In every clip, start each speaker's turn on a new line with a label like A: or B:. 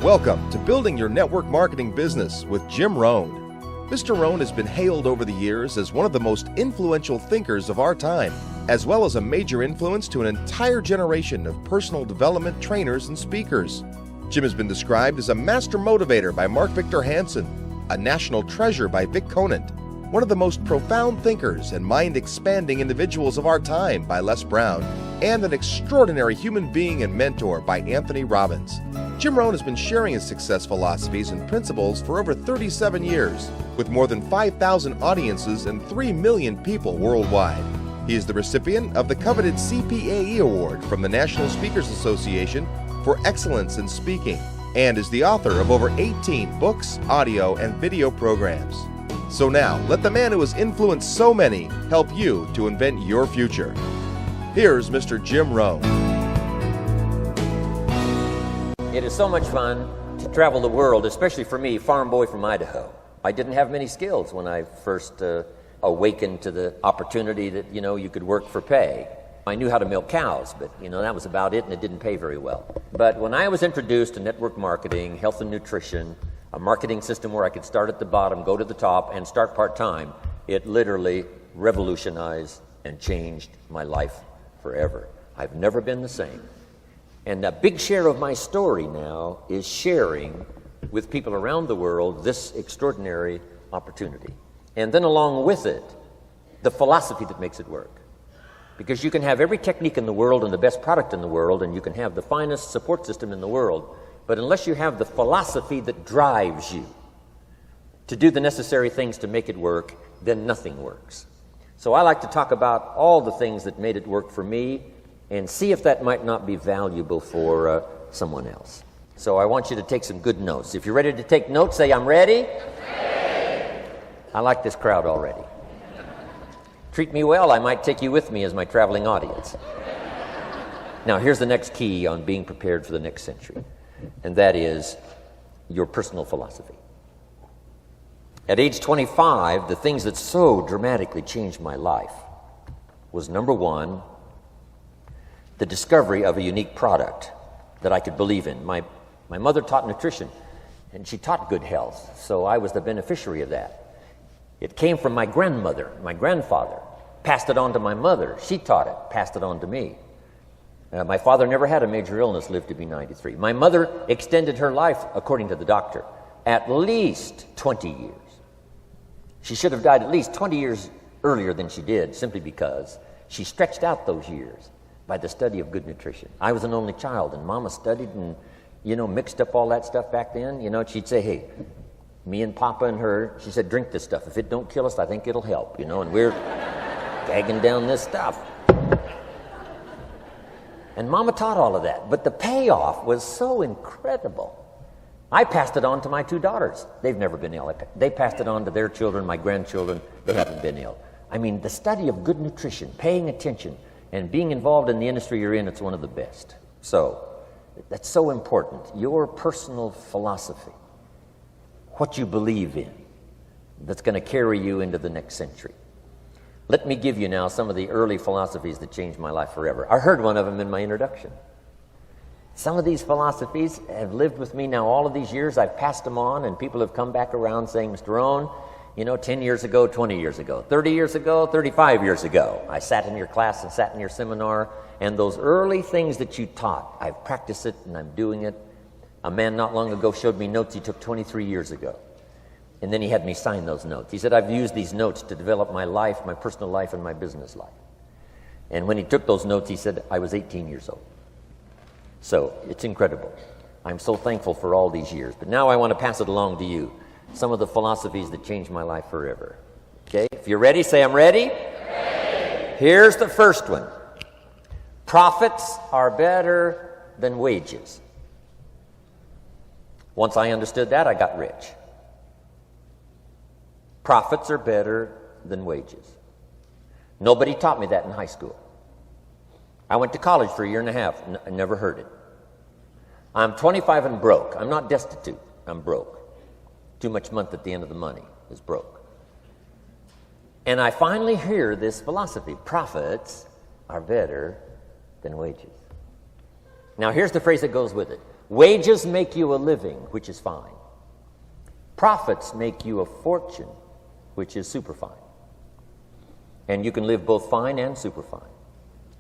A: Welcome to Building Your Network Marketing Business with Jim Rohn. Mr. Rohn has been hailed over the years as one of the most influential thinkers of our time, as well as a major influence to an entire generation of personal development trainers and speakers. Jim has been described as a master motivator by Mark Victor Hansen, a national treasure by Vic Conant, one of the most profound thinkers and mind-expanding individuals of our time by Les Brown, and an extraordinary human being and mentor by Anthony Robbins. Jim Rohn has been sharing his success philosophies and principles for over 37 years, with more than 5,000 audiences and 3 million people worldwide. He is the recipient of the coveted CPAE Award from the National Speakers Association for excellence in speaking, and is the author of over 18 books, audio, and video programs. So now, let the man who has influenced so many help you to invent your future. Here's Mr. Jim Rohn.
B: It is so much fun to travel the world, especially for me, farm boy from Idaho. I didn't have many skills when I first awakened to the opportunity that, you could work for pay. I knew how to milk cows, but, that was about it, and it didn't pay very well. But when I was introduced to network marketing, health and nutrition, a marketing system where I could start at the bottom, go to the top, and start part-time, it literally revolutionized and changed my life forever. I've never been the same. And a big share of my story now is sharing with people around the world this extraordinary opportunity. And then along with it, the philosophy that makes it work. Because you can have every technique in the world and the best product in the world, and you can have the finest support system in the world, but unless you have the philosophy that drives you to do the necessary things to make it work, then nothing works. So I like to talk about all the things that made it work for me and see if that might not be valuable for someone else. So I want you to take some good notes. If you're ready to take notes, say, "I'm ready." Ready. I like this crowd already. Treat me well, I might take you with me as my traveling audience. Now, here's the next key on being prepared for the next century, and that is your personal philosophy. At age 25, the things that so dramatically changed my life was, number one, the discovery of a unique product that I could believe in. My mother taught nutrition, and she taught good health, so I was the beneficiary of that. It came from my grandmother, my grandfather, passed it on to my mother. She taught it, passed it on to me. My father never had a major illness, lived to be 93. My mother extended her life, according to the doctor, at least 20 years. She should have died at least 20 years earlier than she did, simply because she stretched out those years by the study of good nutrition. I was an only child, and Mama studied and, mixed up all that stuff back then. She'd say, "Hey, me and Papa and her," she said, "drink this stuff. If it don't kill us, I think it'll help," and we're gagging down this stuff. And Mama taught all of that, but the payoff was so incredible. I passed it on to my 2 daughters. They've never been ill. They passed it on to their children, my grandchildren. They haven't been ill. I mean, the study of good nutrition, paying attention, and being involved in the industry you're in, it's one of the best. So, that's so important. Your personal philosophy, what you believe in, that's going to carry you into the next century. Let me give you now some of the early philosophies that changed my life forever. I heard one of them in my introduction. Some of these philosophies have lived with me now all of these years. I've passed them on, and people have come back around saying, "Mr. Rohn, 10 years ago, 20 years ago, 30 years ago, 35 years ago, I sat in your class and sat in your seminar, and those early things that you taught, I've practiced it and I'm doing it." A man not long ago showed me notes he took 23 years ago. And then he had me sign those notes. He said, "I've used these notes to develop my life, my personal life, and my business life." And when he took those notes, he said, I was 18 years old. So it's incredible. I'm so thankful for all these years. But now I want to pass it along to you. Some of the philosophies that changed my life forever. Okay? If you're ready, say, "I'm ready." Ready. Here's the first one. Profits are better than wages. Once I understood that, I got rich. Profits are better than wages. Nobody taught me that in high school. I went to college for a year and a half. I never heard it. I'm 25 and broke. I'm not destitute. I'm broke. Too much month at the end of the money is broke. And I finally hear this philosophy. Profits are better than wages. Now here's the phrase that goes with it. Wages make you a living, which is fine. Profits make you a fortune, which is super fine. And you can live both fine and super fine.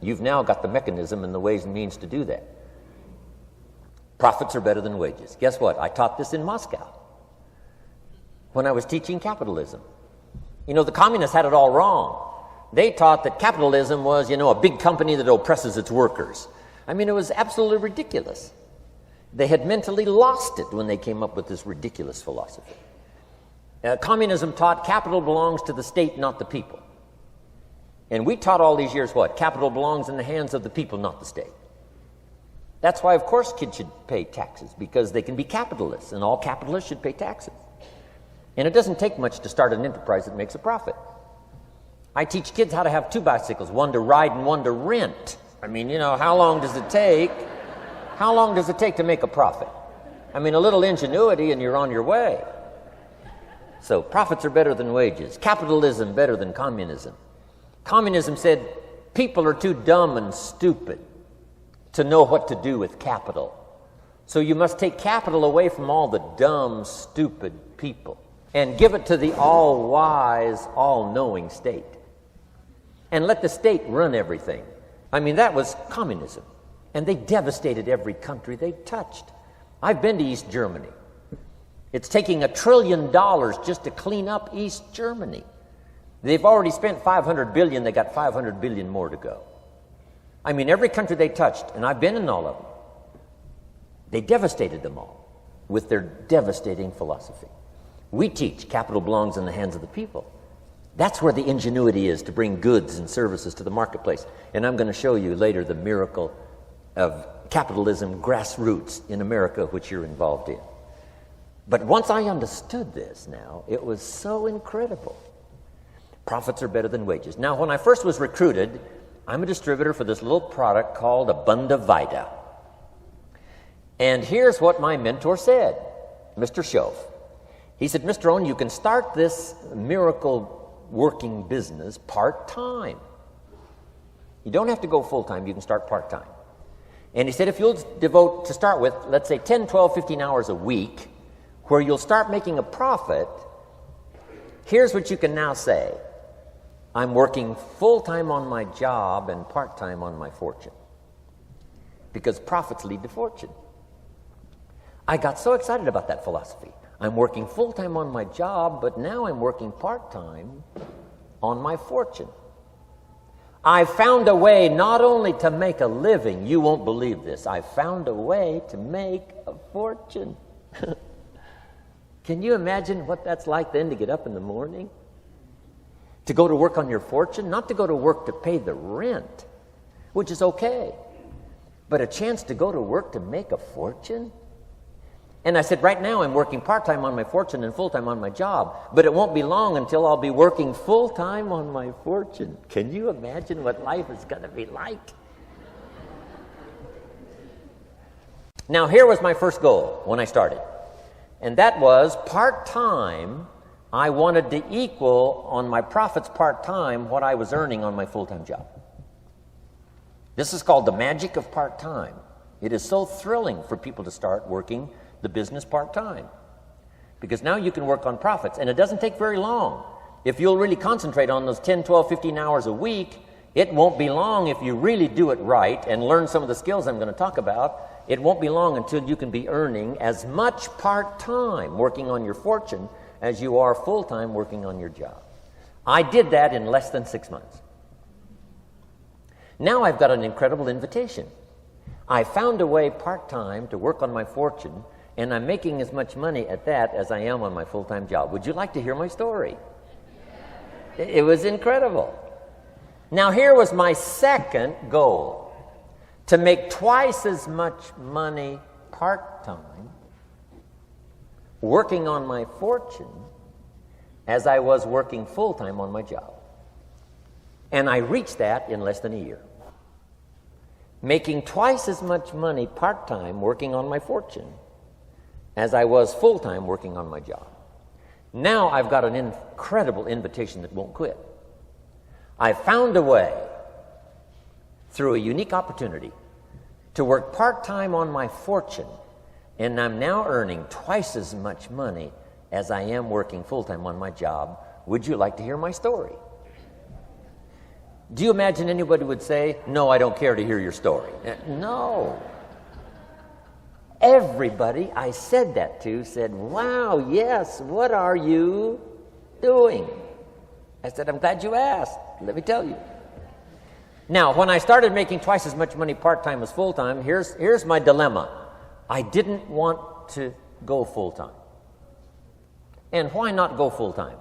B: You've now got the mechanism and the ways and means to do that. Profits are better than wages. Guess what? I taught this in Moscow when I was teaching capitalism. You know, the communists had it all wrong. They taught that capitalism was, a big company that oppresses its workers. I mean, it was absolutely ridiculous. They had mentally lost it when they came up with this ridiculous philosophy. Communism taught capital belongs to the state, not the people. And we taught all these years what? Capital belongs in the hands of the people, not the state. That's why, of course, kids should pay taxes, because they can be capitalists, and all capitalists should pay taxes. And it doesn't take much to start an enterprise that makes a profit. I teach kids how to have two bicycles, one to ride and one to rent. I mean, how long does it take? How long does it take to make a profit? I mean, a little ingenuity and you're on your way. So profits are better than wages. Capitalism better than communism. Communism said people are too dumb and stupid to know what to do with capital. So you must take capital away from all the dumb, stupid people and give it to the all-wise, all-knowing state. And let the state run everything. I mean, that was communism. And they devastated every country they touched. I've been to East Germany. It's taking $1 trillion just to clean up East Germany. They've already spent $500 billion. They got $500 billion more to go. I mean, every country they touched, and I've been in all of them, they devastated them all with their devastating philosophy. We teach capital belongs in the hands of the people. That's where the ingenuity is to bring goods and services to the marketplace. And I'm going to show you later the miracle of capitalism grassroots in America, which you're involved in. But once I understood this now, it was so incredible. Profits are better than wages. Now, when I first was recruited, I'm a distributor for this little product called Abunda Vita. And here's what my mentor said, Mr. Schoaf. He said, Mr. Rohn, you can start this miracle working business part-time. You don't have to go full-time. You can start part-time. And he said, if you'll devote, to start with, let's say 10, 12, 15 hours a week, where you'll start making a profit, here's what you can now say. I'm working full-time on my job and part-time on my fortune. Because profits lead to fortune. I got so excited about that philosophy. I'm working full-time on my job, but now I'm working part-time on my fortune. I found a way not only to make a living, you won't believe this, I found a way to make a fortune. Can you imagine what that's like then to get up in the morning? To go to work on your fortune? Not to go to work to pay the rent, which is okay, but a chance to go to work to make a fortune? And I said, right now I'm working part-time on my fortune and full-time on my job, but it won't be long until I'll be working full-time on my fortune. Can you imagine what life is going to be like? Now, here was my first goal when I started, and that was part-time. I wanted to equal on my profits part-time what I was earning on my full-time job. This is called the magic of part-time. It is so thrilling for people to start working the business part-time, because now you can work on profits, and it doesn't take very long. If you'll really concentrate on those 10, 12, 15 hours a week, it won't be long if you really do it right and learn some of the skills I'm going to talk about. It won't be long until you can be earning as much part-time working on your fortune as you are full-time working on your job. I did that in less than 6 months. Now I've got an incredible invitation. I found a way part-time to work on my fortune, and I'm making as much money at that as I am on my full-time job. Would you like to hear my story? It was incredible. Now, here was my second goal, to make twice as much money part-time working on my fortune as I was working full-time on my job. And I reached that in less than a year. Making twice as much money part-time working on my fortune as I was full-time working on my job. Now I've got an incredible invitation that won't quit. I found a way, through a unique opportunity, to work part-time on my fortune And I'm now earning twice as much money as I am working full-time on my job. Would you like to hear my story? Do you imagine anybody would say, no, I don't care to hear your story? No. Everybody I said that to said, wow, yes, what are you doing? I said, I'm glad you asked. Let me tell you. Now, when I started making twice as much money part-time as full-time, here's my dilemma. I didn't want to go full-time. And why not go full-time?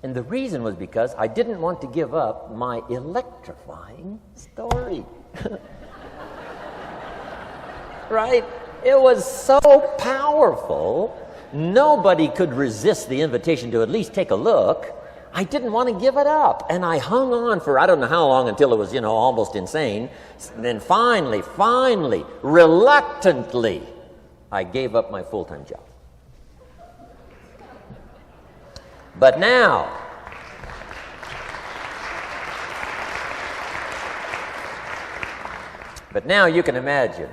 B: And the reason was because I didn't want to give up my electrifying story. Right? It was so powerful, nobody could resist the invitation to at least take a look. I didn't want to give it up. And I hung on for I don't know how long until it was, almost insane. And then finally, reluctantly, I gave up my full-time job. But now, you can imagine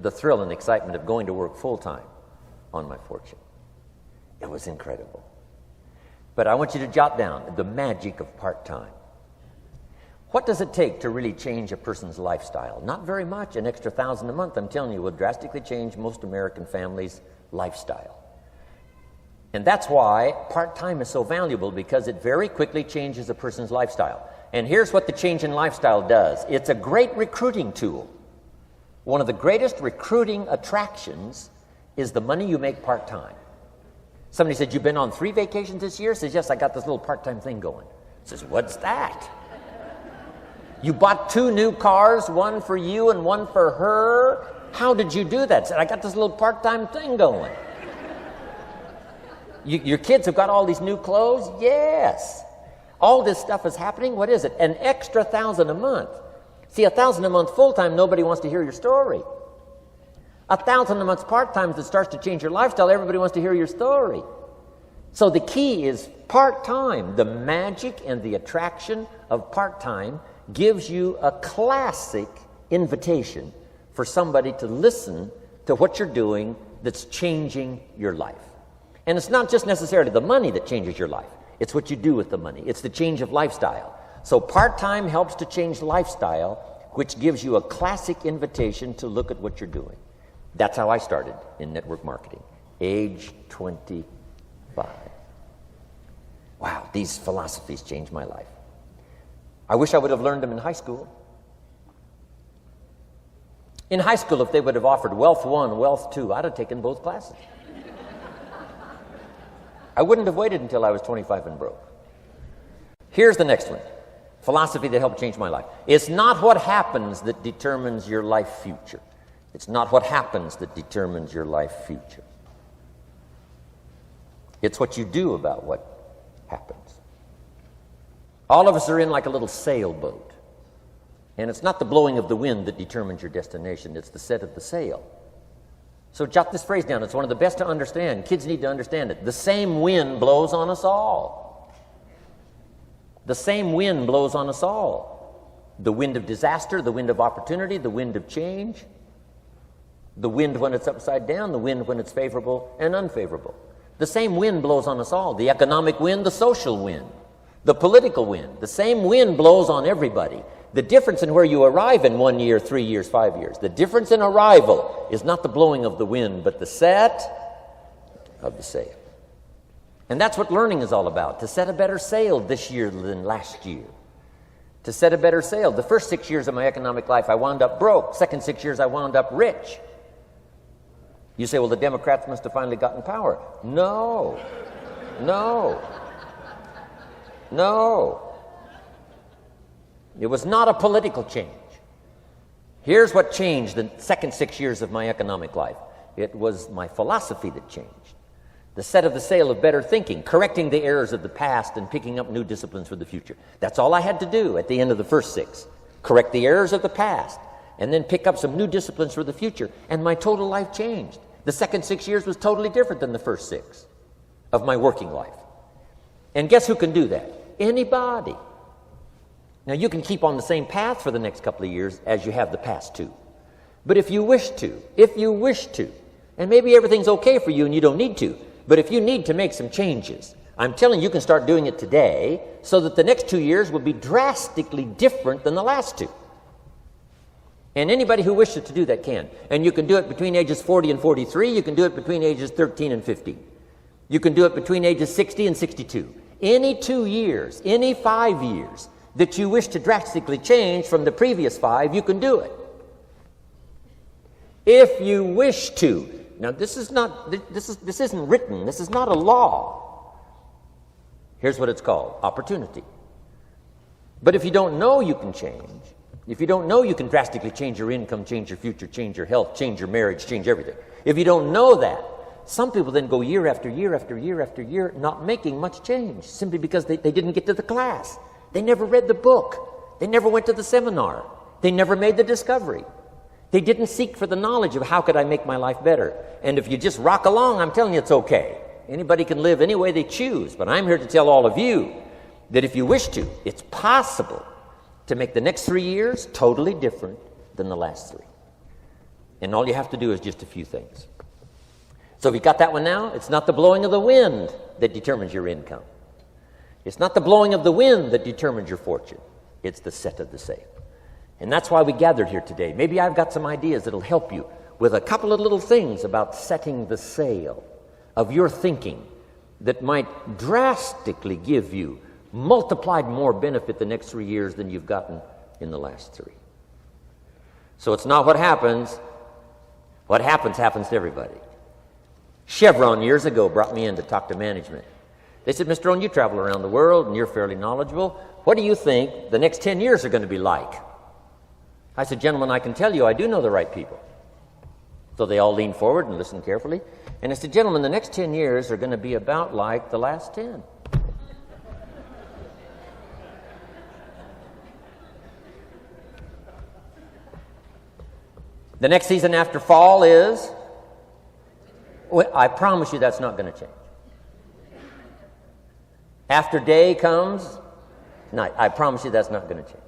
B: the thrill and excitement of going to work full-time on my fortune. It was incredible. But I want you to jot down the magic of part-time. What does it take to really change a person's lifestyle? Not very much. An extra $1,000 a month, I'm telling you, will drastically change most American families' lifestyle. And that's why part-time is so valuable, because it very quickly changes a person's lifestyle. And here's what the change in lifestyle does. It's a great recruiting tool. One of the greatest recruiting attractions is the money you make part-time. Somebody said, you've been on 3 vacations this year? Says, yes, I got this little part-time thing going. Says, what's that? You bought 2 new cars, one for you and one for her? How did you do that? Said, I got this little part-time thing going. Your kids have got all these new clothes? Yes. All this stuff is happening. What is it? An extra $1,000 a month. See, $1,000 a month full-time, nobody wants to hear your story. $1,000 a month part-time that starts to change your lifestyle, everybody wants to hear your story. So the key is part-time. The magic and the attraction of part-time gives you a classic invitation for somebody to listen to what you're doing that's changing your life. And it's not just necessarily the money that changes your life. It's what you do with the money. It's the change of lifestyle. So part-time helps to change lifestyle, which gives you a classic invitation to look at what you're doing. That's how I started in network marketing, age 25. Wow, these philosophies changed my life. I wish I would have learned them in high school. In high school, if they would have offered Wealth 1, Wealth 2, I'd have taken both classes. I wouldn't have waited until I was 25 and broke. Here's the next one. Philosophy that helped change my life. It's not what happens that determines your life future. It's not what happens that determines your life future. It's what you do about what happens. All of us are in like a little sailboat. And it's not the blowing of the wind that determines your destination. It's the set of the sail. So jot this phrase down. It's one of the best to understand. Kids need to understand it. The same wind blows on us all. The same wind blows on us all. The wind of disaster, the wind of opportunity, the wind of change. The wind when it's upside down, the wind when it's favorable and unfavorable. The same wind blows on us all. The economic wind, the social wind, the political wind. The same wind blows on everybody. The difference in where you arrive in 1 year, 3 years, 5 years, the difference in arrival is not the blowing of the wind, but the set of the sail. And that's what learning is all about, to set a better sail this year than last year. To set a better sail. The first 6 years of my economic life, I wound up broke. Second 6 years, I wound up rich. You say, well, the Democrats must have finally gotten power. No. It was not a political change. Here's what changed the second 6 years of my economic life. It was my philosophy that changed. The set of the sail of better thinking, correcting the errors of the past and picking up new disciplines for the future. That's all I had to do at the end of the first 6. Correct the errors of the past and then pick up some new disciplines for the future. And my total life changed. The second 6 years was totally different than the first 6 of my working life. And guess who can do that? Anybody. Now, you can keep on the same path for the next couple of years as you have the past 2. But if you wish to, And maybe everything's okay for you and you don't need to. But if you need to make some changes, I'm telling you, you can start doing it today so that the next 2 years will be drastically different than the last 2. And anybody who wishes to do that can. And you can do it between ages 40 and 43. You can do it between ages 13 and 15. You can do it between ages 60 and 62. Any 2 years, any 5 years that you wish to drastically change from the previous 5, you can do it. If you wish to. Now, this isn't written. This is not a law. Here's what it's called: opportunity. But if you don't know you can change, if you don't know you can drastically change your income, change your future, change your health, change your marriage, change everything, if you don't know that, some people then go year after year after year after year not making much change simply because they didn't get to the class. They never read the book. They never went to the seminar. They never made the discovery. They didn't seek for the knowledge of how could I make my life better. And if you just rock along, I'm telling you it's okay. Anybody can live any way they choose. But I'm here to tell all of you that if you wish to, it's possible to make the next 3 years totally different than the last 3. And all you have to do is just a few things. So if you got that one now, it's not the blowing of the wind that determines your income. It's not the blowing of the wind that determines your fortune. It's the set of the sail. And that's why we gathered here today. Maybe I've got some ideas that'll help you with a couple of little things about setting the sail of your thinking that might drastically give you multiplied more benefit the next 3 years than you've gotten in the last 3. So it's not what happens. What happens to everybody. Chevron years ago brought me in to talk to management. They said, Mr. Rohn, you travel around the world and you're fairly knowledgeable. What do you think the next 10 years are going to be like? I said, gentlemen, I can tell you I do know the right people. So they all leaned forward and listened carefully. And I said, gentlemen, the next 10 years are going to be about like the last 10. The next season after fall is, well, I promise you that's not going to change. After day comes night. I promise you that's not going to change.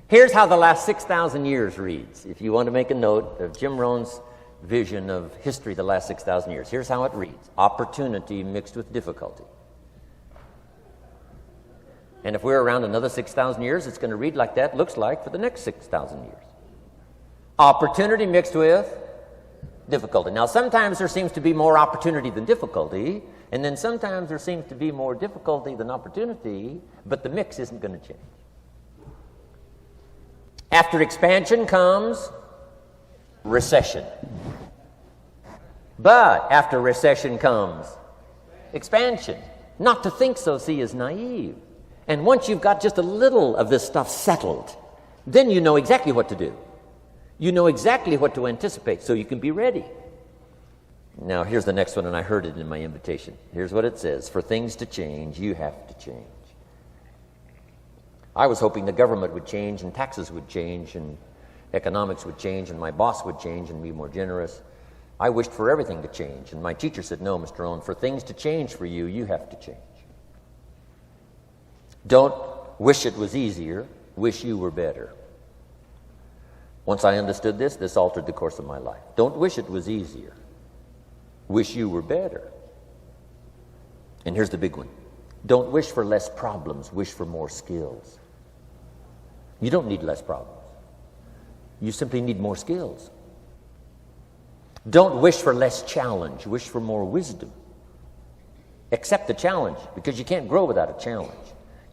B: Here's how the last 6,000 years reads. If you want to make a note of Jim Rohn's vision of history the last 6,000 years, here's how it reads. Opportunity mixed with difficulty. And if we're around another 6,000 years, it's going to read like that looks like for the next 6,000 years. Opportunity mixed with difficulty. Now, sometimes there seems to be more opportunity than difficulty, and then sometimes there seems to be more difficulty than opportunity, but the mix isn't going to change. After expansion comes recession. But after recession comes expansion. Not to think so, see, is naive. And once you've got just a little of this stuff settled, then you know exactly what to do. You know exactly what to anticipate, so you can be ready. Now, here's the next one, and I heard it in my invitation. Here's what it says. For things to change, you have to change. I was hoping the government would change, and taxes would change, and economics would change, and my boss would change and be more generous. I wished for everything to change, and my teacher said, no, Mr. Rohn, for things to change for you, you have to change. Don't wish it was easier, wish you were better. Once I understood this altered the course of my life. Don't wish it was easier. Wish you were better. And here's the big one. Don't wish for less problems. Wish for more skills. You don't need less problems. You simply need more skills. Don't wish for less challenge. Wish for more wisdom. Accept the challenge, because you can't grow without a challenge.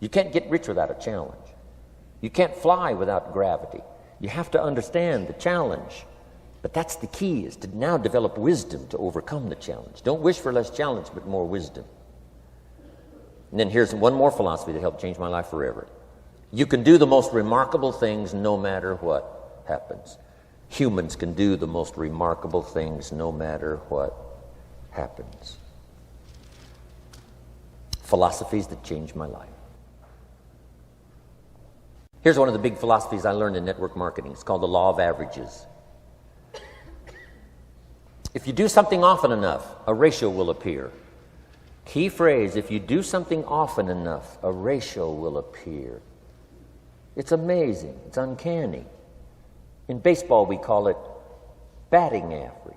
B: You can't get rich without a challenge. You can't fly without gravity. You have to understand the challenge. But that's the key, is to now develop wisdom to overcome the challenge. Don't wish for less challenge, but more wisdom. And then here's one more philosophy that helped change my life forever. You can do the most remarkable things no matter what happens. Humans can do the most remarkable things no matter what happens. Philosophies that changed my life. Here's one of the big philosophies I learned in network marketing. It's called the law of averages. If you do something often enough, a ratio will appear. Key phrase, if you do something often enough, a ratio will appear. It's amazing. It's uncanny. In baseball, we call it batting average.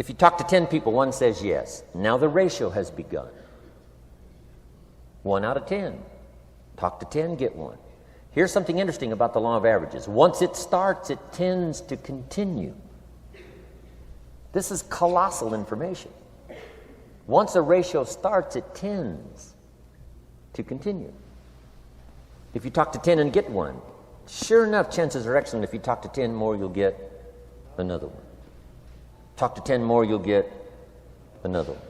B: If you talk to 10 people, one says yes. Now the ratio has begun. 1 out of 10. Talk to 10, get 1. Here's something interesting about the law of averages. Once it starts, it tends to continue. This is colossal information. Once a ratio starts, it tends to continue. If you talk to 10 and get 1, sure enough, chances are excellent. If you talk to 10 more, you'll get another one. Talk to 10 more, you'll get another one.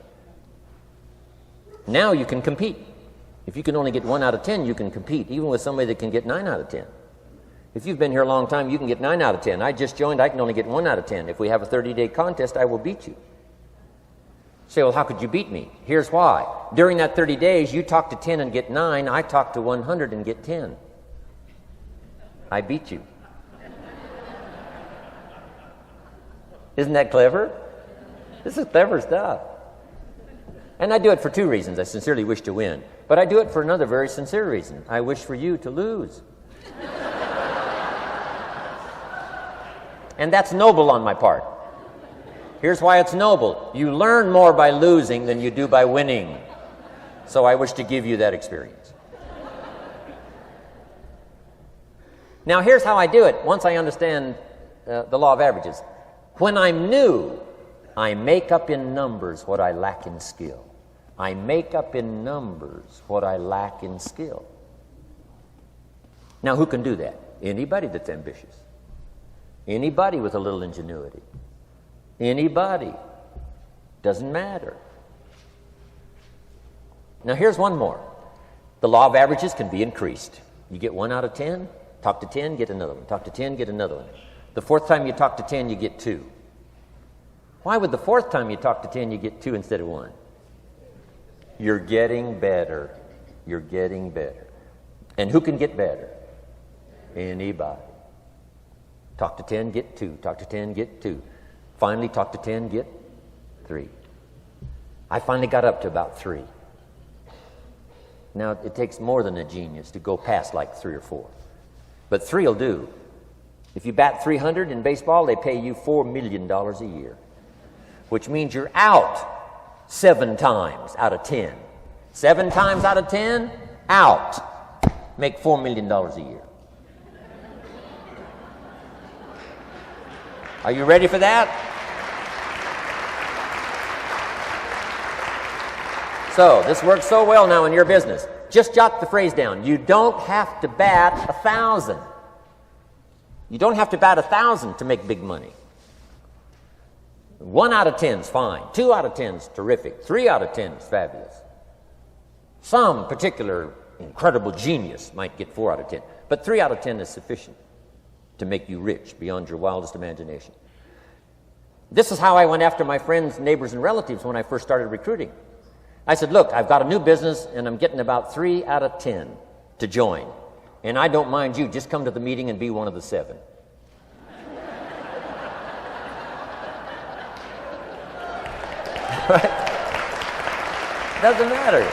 B: Now you can compete. If you can only get 1 out of 10, you can compete, even with somebody that can get 9 out of 10. If you've been here a long time, you can get 9 out of 10. I just joined, I can only get 1 out of 10. If we have a 30-day contest, I will beat you. Say, well, how could you beat me? Here's why. During that 30 days, you talk to 10 and get 9. I talk to 100 and get 10. I beat you. Isn't that clever? This is clever stuff. And I do it for 2 reasons. I sincerely wish to win. But I do it for another very sincere reason. I wish for you to lose. And that's noble on my part. Here's why it's noble. You learn more by losing than you do by winning. So I wish to give you that experience. Now here's how I do it once I understand the law of averages. When I'm new, I make up in numbers what I lack in skill. I make up in numbers what I lack in skill. Now who can do that? Anybody that's ambitious. Anybody with a little ingenuity. Anybody. Doesn't matter. Now here's one more. The law of averages can be increased. You get 1 out of 10, talk to 10, get another one. Talk to 10, get another one. The 4th time you talk to 10, you get 2. Why would the 4th time you talk to 10, you get 2 instead of 1? You're getting better. You're getting better. And who can get better? Anybody. Talk to 10, get 2. Talk to 10, get 2. Finally, talk to 10, get 3. I finally got up to about 3. Now, it takes more than a genius to go past like 3 or 4. But 3 will do. If you bat 300 in baseball, they pay you $4 million a year, which means you're out 7 times out of 10. 7 times out of 10, out. Make $4 million a year. Are you ready for that? So, this works so well now in your business. Just jot the phrase down. You don't have to bat 1,000. You don't have to bat 1,000 to make big money. 1 out of 10 is fine. 2 out of 10 is terrific. 3 out of 10 is fabulous. Some particular incredible genius might get 4 out of 10. But 3 out of 10 is sufficient to make you rich beyond your wildest imagination. This is how I went after my friends, neighbors, and relatives when I first started recruiting. I said, look, I've got a new business, and I'm getting about 3 out of 10 to join. And I don't mind you. Just come to the meeting and be one of the 7. Right? Doesn't matter.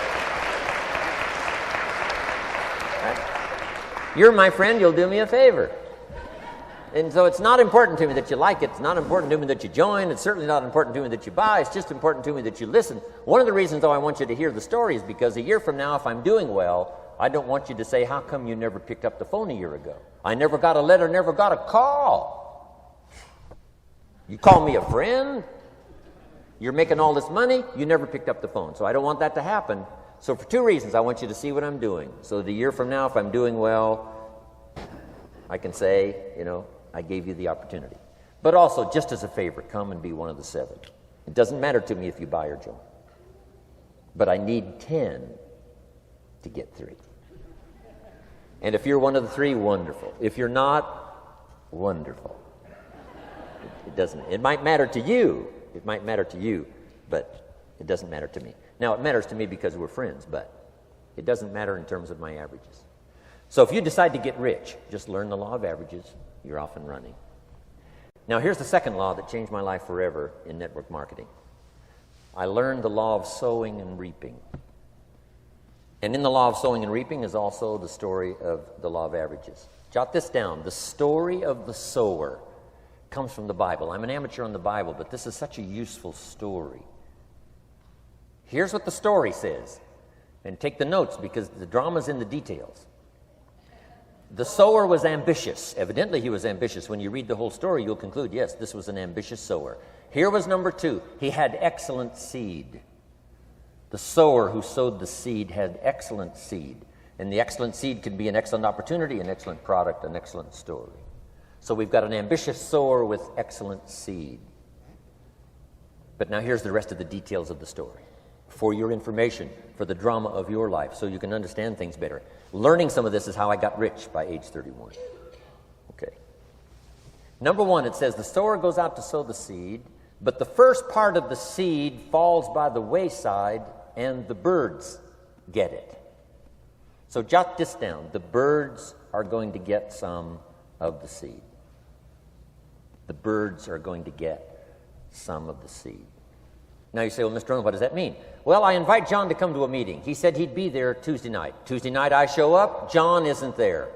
B: Right? You're my friend. You'll do me a favor. And so it's not important to me that you like it. It's not important to me that you join. It's certainly not important to me that you buy. It's just important to me that you listen. One of the reasons, though, I want you to hear the story is because a year from now, if I'm doing well, I don't want you to say, how come you never picked up the phone a year ago? I never got a letter, never got a call. You call me a friend? You're making all this money? You never picked up the phone. So I don't want that to happen. So for 2 reasons, I want you to see what I'm doing. So that a year from now, if I'm doing well, I can say, I gave you the opportunity. But also, just as a favor, come and be one of the 7. It doesn't matter to me if you buy or join. But I need 10 to get 3. And if you're one of the 3, wonderful. If you're not, wonderful. It doesn't. It might matter to you. It might matter to you, but it doesn't matter to me. Now, it matters to me because we're friends, but it doesn't matter in terms of my averages. So if you decide to get rich, just learn the law of averages. You're off and running. Now, here's the second law that changed my life forever in network marketing. I learned the law of sowing and reaping. And in the law of sowing and reaping is also the story of the law of averages. Jot this down. The story of the sower comes from the Bible. I'm an amateur on the Bible, but this is such a useful story. Here's what the story says. And take the notes because the drama's in the details. The sower was ambitious. Evidently, he was ambitious. When you read the whole story, you'll conclude, yes, this was an ambitious sower. Here was number 2. He had excellent seed. The sower who sowed the seed had excellent seed. And the excellent seed can be an excellent opportunity, an excellent product, an excellent story. So we've got an ambitious sower with excellent seed. But now here's the rest of the details of the story. For your information, for the drama of your life, so you can understand things better. Learning some of this is how I got rich by age 31. Okay. Number 1, it says the sower goes out to sow the seed, but the first part of the seed falls by the wayside and the birds get it. So jot this down. The birds are going to get some of the seed. The birds are going to get some of the seed. Now you say, well, Mr. Rohn, what does that mean? Well, I invite John to come to a meeting. He said he'd be there Tuesday night. Tuesday night I show up, John isn't there.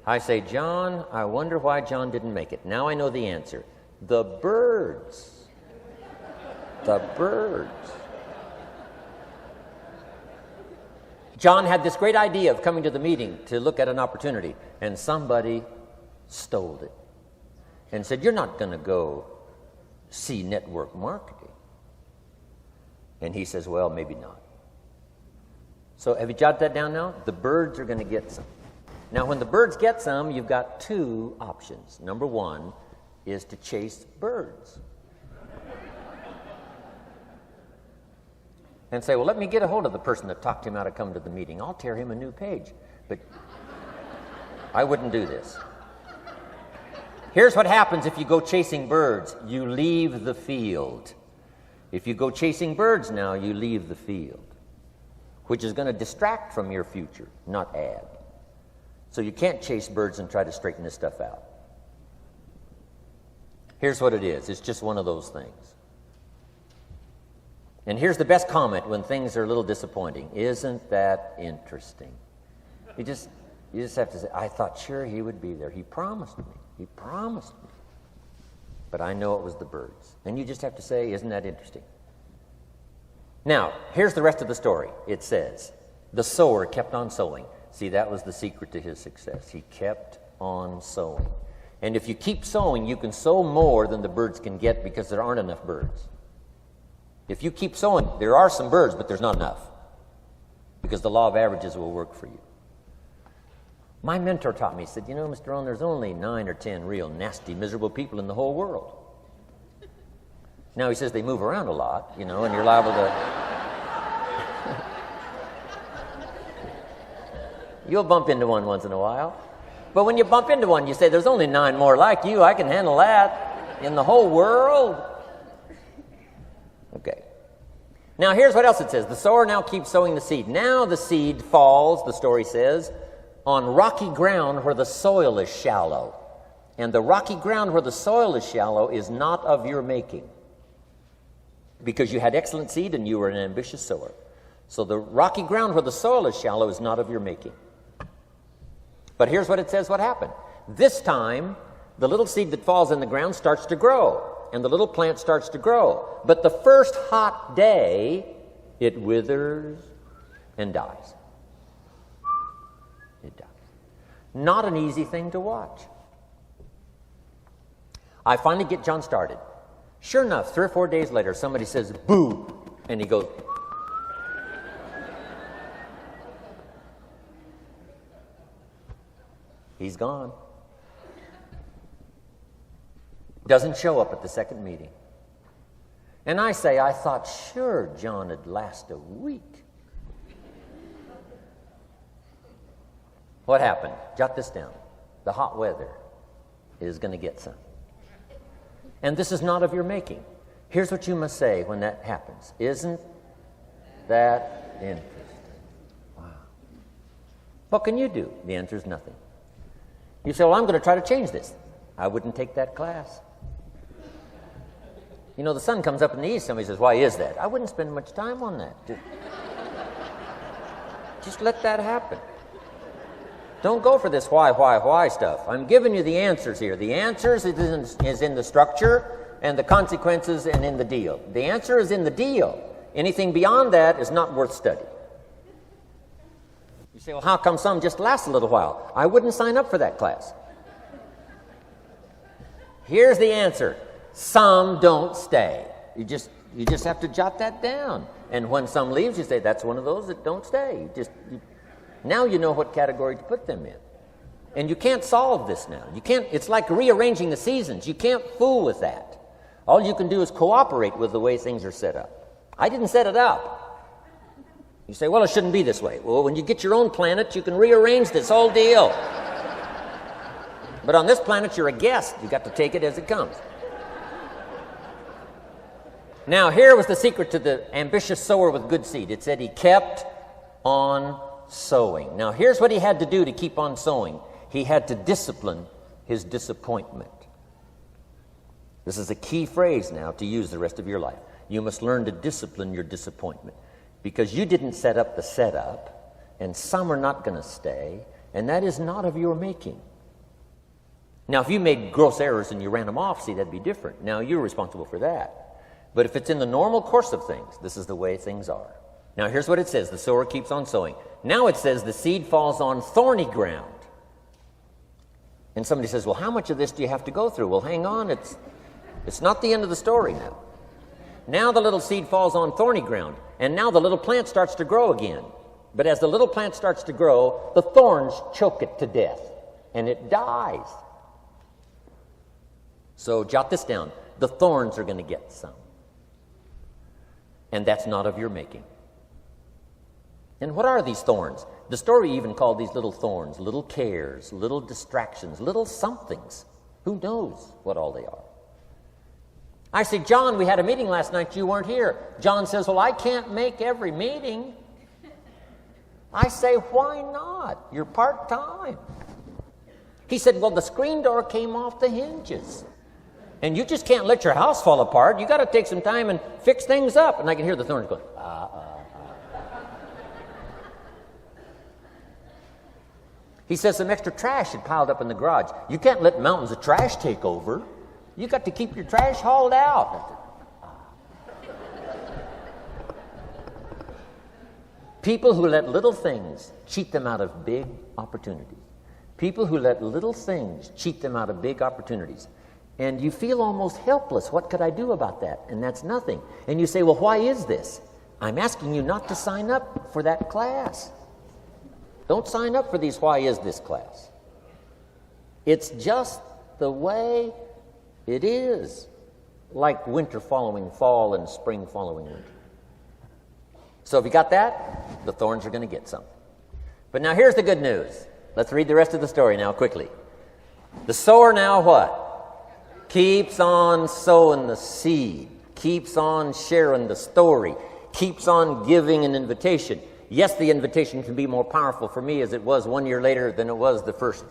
B: I say, John, I wonder why John didn't make it. Now I know the answer. The birds. The birds. John had this great idea of coming to the meeting to look at an opportunity, and somebody stole it and said, you're not going to go see network marketing. And he says, well, maybe not. So have you jotted that down now? The birds are going to get some. Now, when the birds get some, you've got 2 options. Number 1 is to chase birds. And say, well, let me get a hold of the person that talked him out of coming to the meeting. I'll tear him a new page. But I wouldn't do this. Here's what happens if you go chasing birds. You leave the field. If you go chasing birds now, you leave the field, which is going to distract from your future, not add. So you can't chase birds and try to straighten this stuff out. Here's what it is. It's just one of those things. And here's the best comment when things are a little disappointing. Isn't that interesting? You just have to say, I thought sure he would be there. He promised me. He promised me. But I know it was the birds. And you just have to say, isn't that interesting? Now, here's the rest of the story. It says, the sower kept on sowing. See, that was the secret to his success. He kept on sowing. And if you keep sowing, you can sow more than the birds can get because there aren't enough birds. If you keep sowing, there are some birds, but there's not enough because the law of averages will work for you. My mentor taught me, he said, you know, Mr. Rohn, there's only 9 or 10 real nasty, miserable people in the whole world. Now, he says they move around a lot, you know, and you're liable to... You'll bump into one once in a while. But when you bump into one, you say, there's only 9 more like you. I can handle that in the whole world. Okay. Now, here's what else it says. The sower now keeps sowing the seed. Now the seed falls, the story says, on rocky ground where the soil is shallow. And the rocky ground where the soil is shallow is not of your making, because you had excellent seed and you were an ambitious sower. So the rocky ground where the soil is shallow is not of your making. But here's what it says what happened. This time, the little seed that falls in the ground starts to grow, and the little plant starts to grow. But the first hot day, it withers and dies. It dies. Not an easy thing to watch. I finally get John started. Sure enough, 3 or 4 days later, somebody says, boo, and he goes, he's gone. Doesn't show up at the second meeting. And I say, I thought sure John would last a week. What happened? Jot this down. The hot weather is going to get some. And this is not of your making. Here's what you must say when that happens. Isn't that interesting? Wow. What can you do? The answer is nothing. You say, well, I'm going to try to change this. I wouldn't take that class. You know, the sun comes up in the east. Somebody says, why is that? I wouldn't spend much time on that. Just let that happen. Don't go for this why stuff. I'm giving you the answers here. The answers is in the structure, and the consequences and in the deal. The answer is in the deal. Anything beyond that is not worth study. You say, well, how come some just last a little while? I wouldn't sign up for that class. Here's the answer. Some don't stay. You just have to jot that down. And when some leaves, you say, that's one of those that don't stay. Now you know what category to put them in. And you can't solve this now. It's like rearranging the seasons. You can't fool with that. All you can do is cooperate with the way things are set up. I didn't set it up. You say, well, it shouldn't be this way. Well, when you get your own planet, you can rearrange this whole deal. But on this planet, you're a guest. You got to take it as it comes. Now, here was the secret to the ambitious sower with good seed. It said he kept on sowing. Now, here's what he had to do to keep on sowing. He had to discipline his disappointment. This is a key phrase now to use the rest of your life. You must learn to discipline your disappointment, because you didn't set up the setup, and some are not going to stay, and that is not of your making. Now, if you made gross errors and you ran them off, see, that'd be different. Now, you're responsible for that. But if it's in the normal course of things, this is the way things are. Now, here's what it says. The sower keeps on sowing. Now it says the seed falls on thorny ground. And somebody says, well, how much of this do you have to go through? Well, hang on. It's not the end of the story now. Now the little seed falls on thorny ground. And now the little plant starts to grow again. But as the little plant starts to grow, the thorns choke it to death. And it dies. So jot this down. The thorns are going to get some. And that's not of your making. And what are these thorns? The story even called these little thorns, little cares, little distractions, little somethings. Who knows what all they are? I say, John, we had a meeting last night. You weren't here. John says, well, I can't make every meeting. I say, why not? You're part-time. He said, well, the screen door came off the hinges. And you just can't let your house fall apart. You got to take some time and fix things up. And I can hear the thorns going, He says some extra trash had piled up in the garage. You can't let mountains of trash take over. You got to keep your trash hauled out. People who let little things cheat them out of big opportunities. People who let little things cheat them out of big opportunities. And you feel almost helpless. What could I do about that? And that's nothing. And you say, well, why is this? I'm asking you not to sign up for that class. Don't sign up for these why is this class. It's just the way it is. Like winter following fall and spring following winter. So if you got that, the thorns are going to get some. But now here's the good news. Let's read the rest of the story now quickly. The sower now what? Keeps on sowing the seed, keeps on sharing the story, keeps on giving an invitation. Yes, the invitation can be more powerful for me as it was 1 year later than it was the first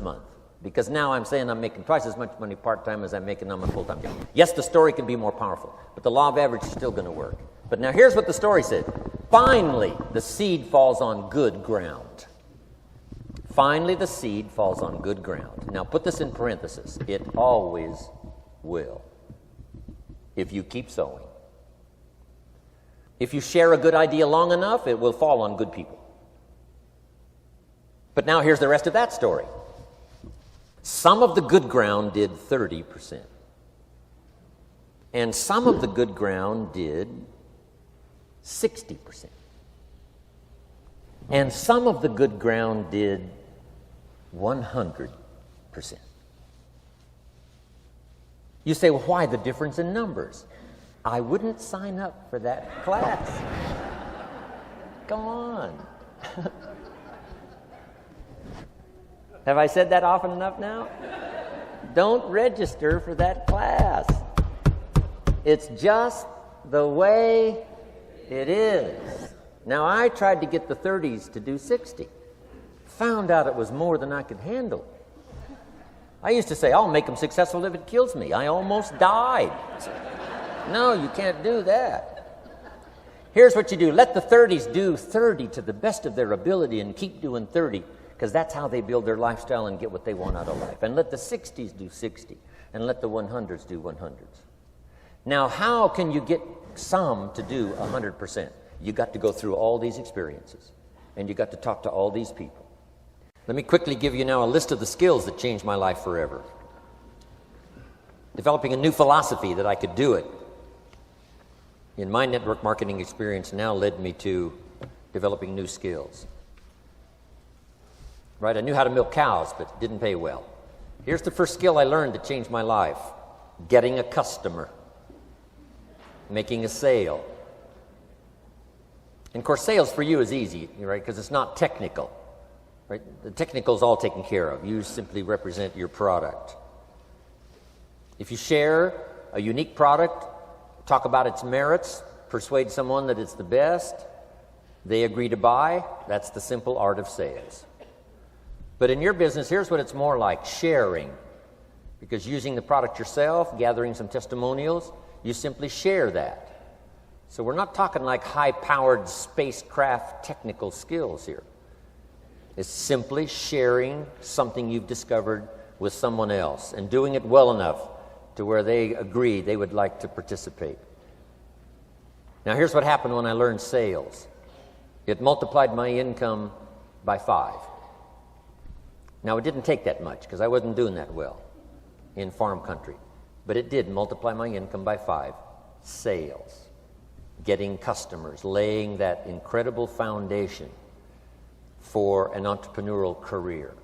B: month. Because now I'm saying I'm making twice as much money part-time as I'm making on my full-time job. Yes, the story can be more powerful, but the law of average is still going to work. But now here's what the story said. Finally, the seed falls on good ground. Finally, the seed falls on good ground. Now, put this in parentheses. It always will, if you keep sowing. If you share a good idea long enough, it will fall on good people. But now here's the rest of that story. Some of the good ground did 30%. And some of the good ground did 60%. And some of the good ground did 100%. You say, well, why the difference in numbers? I wouldn't sign up for that class. Come on. Have I said that often enough now? Don't register for that class. It's just the way it is. Now, I tried to get the 30s to do 60. Found out it was more than I could handle. I used to say, I'll make them successful if it kills me. I almost died. No, you can't do that. Here's what you do. Let the 30s do 30 to the best of their ability and keep doing 30. because that's how they build their lifestyle and get what they want out of life. And let the 60s do 60, and let the 100s do 100s. Now, how can you get some to do 100%? You got to go through all these experiences, and you got to talk to all these people. Let me quickly give you now a list of the skills that changed my life forever. Developing a new philosophy that I could do it in my network marketing experience now led me to developing new skills. Right? I knew how to milk cows, but it didn't pay well. Here's the first skill I learned that changed my life: getting a customer, making a sale. And of course, sales for you is easy, right? Because it's not technical. Right? The technical is all taken care of. You simply represent your product. If you share a unique product, talk about its merits, persuade someone that it's the best, they agree to buy, that's the simple art of sales. But in your business, here's what it's more like: sharing. Because using the product yourself, gathering some testimonials, you simply share that. So we're not talking like high-powered spacecraft technical skills here. It's simply sharing something you've discovered with someone else and doing it well enough to where they agree they would like to participate. Now, here's what happened when I learned sales. It multiplied my income by 5. Now, it didn't take that much because I wasn't doing that well in farm country, but it did multiply my income by 5. Sales, getting customers, laying that incredible foundation for an entrepreneurial career.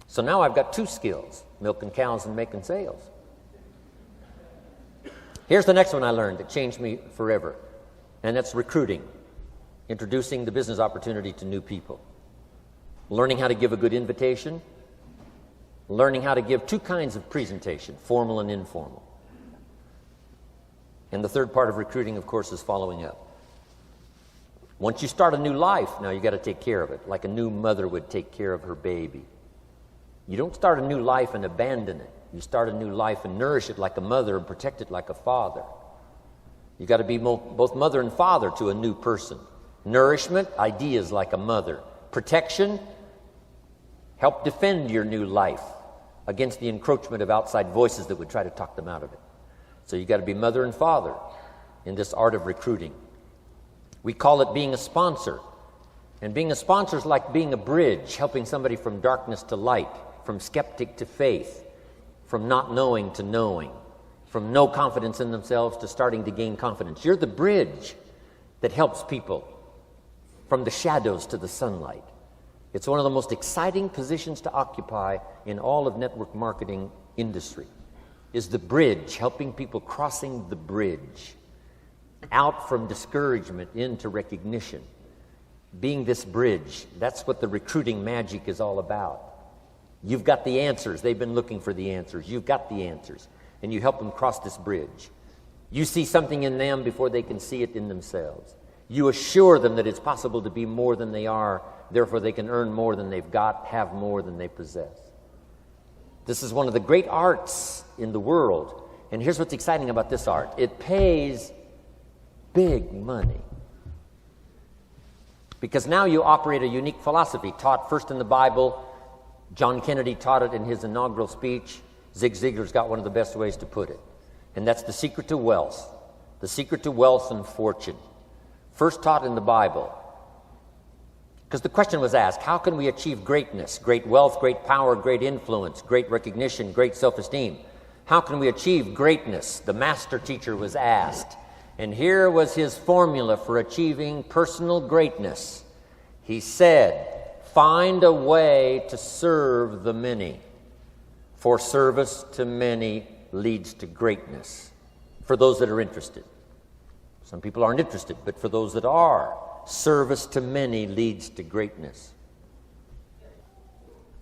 B: So now I've got 2 skills: milking cows and making sales. Here's the next one I learned that changed me forever, and that's recruiting, introducing the business opportunity to new people, learning how to give a good invitation, learning how to give 2 kinds of presentation, formal and informal. And the third part of recruiting, of course, is following up. Once you start a new life, now you got to take care of it, like a new mother would take care of her baby. You don't start a new life and abandon it. You start a new life and nourish it like a mother and protect it like a father. You got to be both mother and father to a new person. Nourishment, ideas like a mother. Protection, help defend your new life against the encroachment of outside voices that would try to talk them out of it. So you got to be mother and father in this art of recruiting. We call it being a sponsor. And being a sponsor is like being a bridge, helping somebody from darkness to light, from skeptic to faith, from not knowing to knowing, from no confidence in themselves to starting to gain confidence. You're the bridge that helps people from the shadows to the sunlight. It's one of the most exciting positions to occupy in all of network marketing industry, is the bridge, helping people crossing the bridge out from discouragement into recognition. Being this bridge, that's what the recruiting magic is all about. You've got the answers. They've been looking for the answers. You've got the answers, and you help them cross this bridge. You see something in them before they can see it in themselves. You assure them that it's possible to be more than they are, therefore they can earn more than they've got, have more than they possess. This is one of the great arts in the world, and here's what's exciting about this art. It pays big money. Because now you operate a unique philosophy taught first in the Bible. John Kennedy taught it in his inaugural speech. Zig Ziglar's got one of the best ways to put it. And that's the secret to wealth. The secret to wealth and fortune. First taught in the Bible. Because the question was asked, how can we achieve greatness, great wealth, great power, great influence, great recognition, great self-esteem? How can we achieve greatness? The master teacher was asked. And here was his formula for achieving personal greatness. He said, find a way to serve the many, for service to many leads to greatness. For those that are interested. Some people aren't interested, but for those that are, service to many leads to greatness.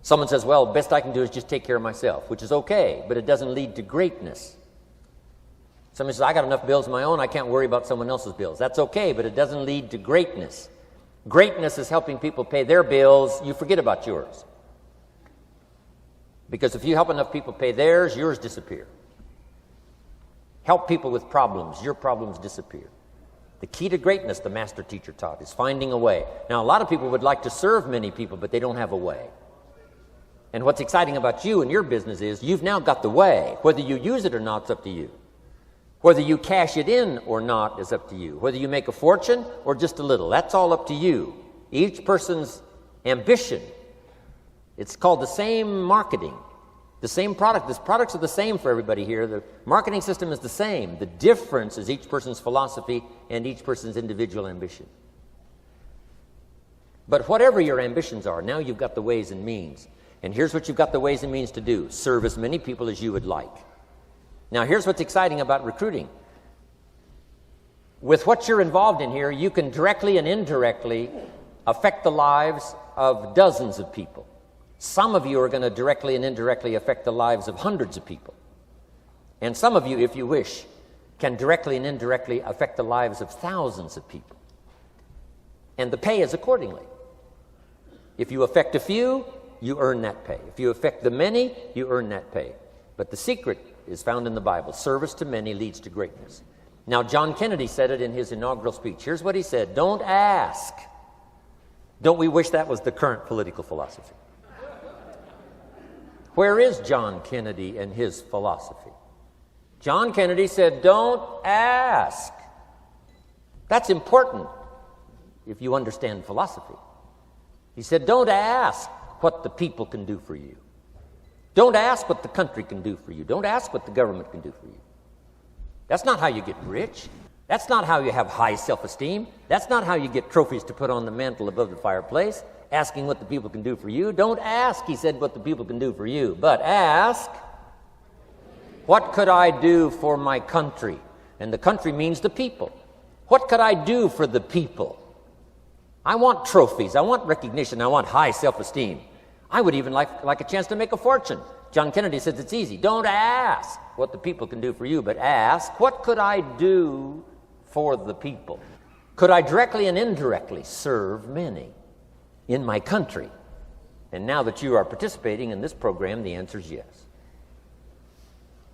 B: Someone says, well, best I can do is just take care of myself, which is okay, but it doesn't lead to greatness. Somebody says, I got enough bills of my own, I can't worry about someone else's bills. That's okay, but it doesn't lead to greatness. Greatness is helping people pay their bills, you forget about yours. Because if you help enough people pay theirs, yours disappear. Help people with problems, your problems disappear. The key to greatness, the master teacher taught, is finding a way. Now, a lot of people would like to serve many people, but they don't have a way. And what's exciting about you and your business is you've now got the way. Whether you use it or not, it's up to you. Whether you cash it in or not is up to you. Whether you make a fortune or just a little, that's all up to you. Each person's ambition, it's called the same marketing, the same product. The products are the same for everybody here. The marketing system is the same. The difference is each person's philosophy and each person's individual ambition. But whatever your ambitions are, now you've got the ways and means. And here's what you've got the ways and means to do. Serve as many people as you would like. Now, here's what's exciting about recruiting. With what you're involved in here, you can directly and indirectly affect the lives of dozens of people. Some of you are going to directly and indirectly affect the lives of hundreds of people. And some of you, if you wish, can directly and indirectly affect the lives of thousands of people. And the pay is accordingly. If you affect a few, you earn that pay. If you affect the many, you earn that pay. But the secret is found in the Bible. Service to many leads to greatness. Now, John Kennedy said it in his inaugural speech. Here's what he said: don't ask. Don't we wish that was the current political philosophy? Where is John Kennedy and his philosophy? John Kennedy said, don't ask. That's important if you understand philosophy. He said, don't ask what the people can do for you. Don't ask what the country can do for you. Don't ask what the government can do for you. That's not how you get rich. That's not how you have high self-esteem. That's not how you get trophies to put on the mantle above the fireplace, asking what the people can do for you. Don't ask, he said, what the people can do for you, but ask, what could I do for my country? And the country means the people. What could I do for the people? I want trophies. I want recognition. I want high self-esteem. I would even like a chance to make a fortune. John Kennedy says it's easy. Don't ask what the people can do for you, but ask, what could I do for the people? Could I directly and indirectly serve many in my country? And now that you are participating in this program, the answer is yes.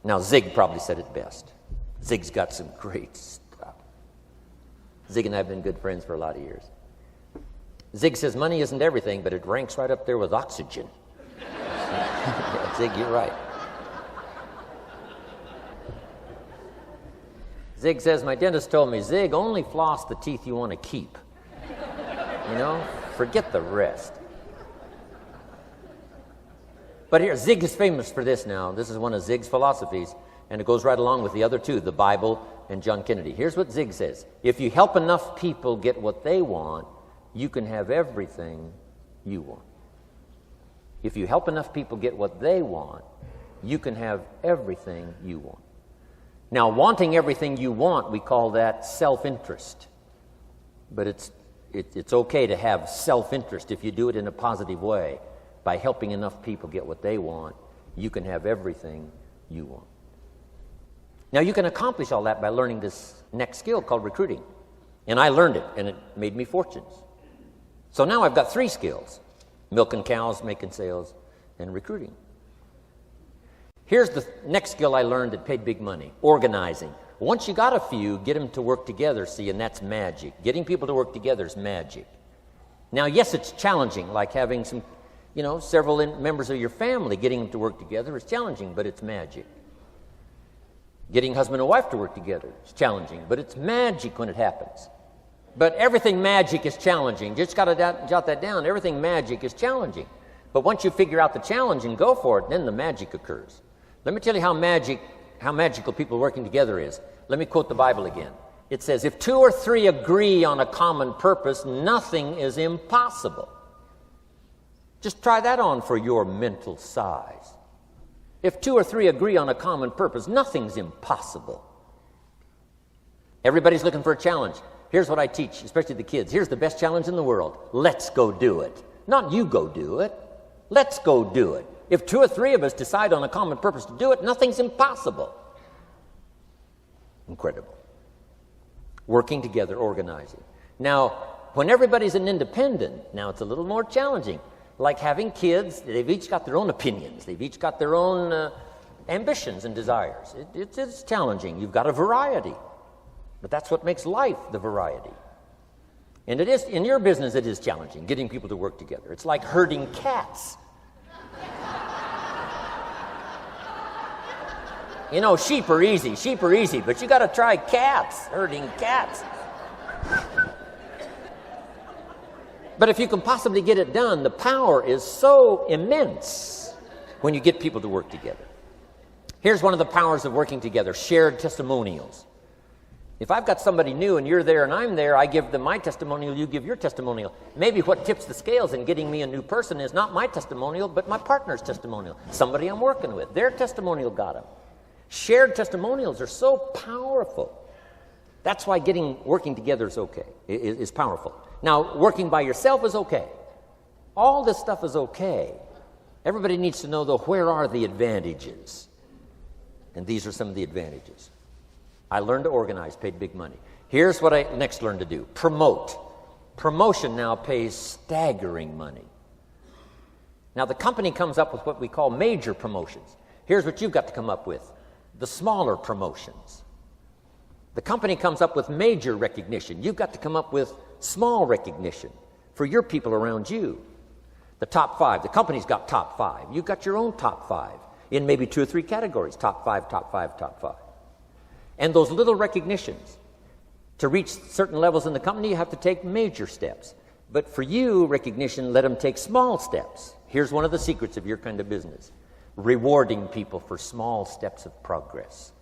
B: Now, Zig probably said it best. Zig's got some great stuff. Zig and I have been good friends for a lot of years. Zig says money isn't everything, but it ranks right up there with oxygen. Yeah, Zig, you're right. Zig says, my dentist told me, Zig, only floss the teeth you want to keep. You know, forget the rest. But here, Zig is famous for this now. This is one of Zig's philosophies, and it goes right along with the other two, the Bible and John Kennedy. Here's what Zig says. If you help enough people get what they want, you can have everything you want. If you help enough people get what they want, you can have everything you want. Now, wanting everything you want, we call that self-interest. But it's okay to have self-interest if you do it in a positive way. By helping enough people get what they want, you can have everything you want. Now, you can accomplish all that by learning this next skill called recruiting. And I learned it, and it made me fortunes. So now I've got 3 skills: milking cows, making sales, and recruiting. Here's the next skill I learned that paid big money: organizing. Once you got a few, get them to work together, see, and that's magic. Getting people to work together is magic. Now, yes, it's challenging, like having several members of your family. Getting them to work together is challenging, but it's magic. Getting husband and wife to work together is challenging, but it's magic when it happens. But everything magic is challenging. Just got to jot that down. Everything magic is challenging. But once you figure out the challenge and go for it, then the magic occurs. Let me tell you how magical people working together is. Let me quote the Bible again. It says, if 2 or 3 agree on a common purpose, nothing is impossible. Just try that on for your mental size. If 2 or 3 agree on a common purpose, nothing's impossible. Everybody's looking for a challenge. Here's what I teach, especially the kids. Here's the best challenge in the world. Let's go do it. Not you go do it. Let's go do it. If 2 or 3 of us decide on a common purpose to do it, nothing's impossible. Incredible. Working together, organizing. Now, when everybody's an independent, now it's a little more challenging. Like having kids, they've each got their own opinions. They've each got their own ambitions and desires. It's challenging. You've got a variety. But that's what makes life the variety. And it is, in your business, it is challenging, getting people to work together. It's like herding cats. You know, sheep are easy, but you got to try cats, herding cats. But if you can possibly get it done, the power is so immense when you get people to work together. Here's one of the powers of working together, shared testimonials. If I've got somebody new and you're there and I'm there, I give them my testimonial, you give your testimonial. Maybe what tips the scales in getting me a new person is not my testimonial, but my partner's testimonial. Somebody I'm working with, their testimonial got them. Shared testimonials are so powerful. That's why working together is okay, is powerful. Now, working by yourself is okay. All this stuff is okay. Everybody needs to know, though, where are the advantages? And these are some of the advantages. I learned to organize, paid big money. Here's what I next learned to do. Promote. Promotion now pays staggering money. Now, the company comes up with what we call major promotions. Here's what you've got to come up with. The smaller promotions. The company comes up with major recognition. You've got to come up with small recognition for your people around you. The top 5. The company's got top 5. You've got your own top 5 in maybe 2 or 3 categories. Top 5, top 5, top 5. And those little recognitions, to reach certain levels in the company, you have to take major steps. But for you, recognition, let them take small steps. Here's one of the secrets of your kind of business. Rewarding people for small steps of progress.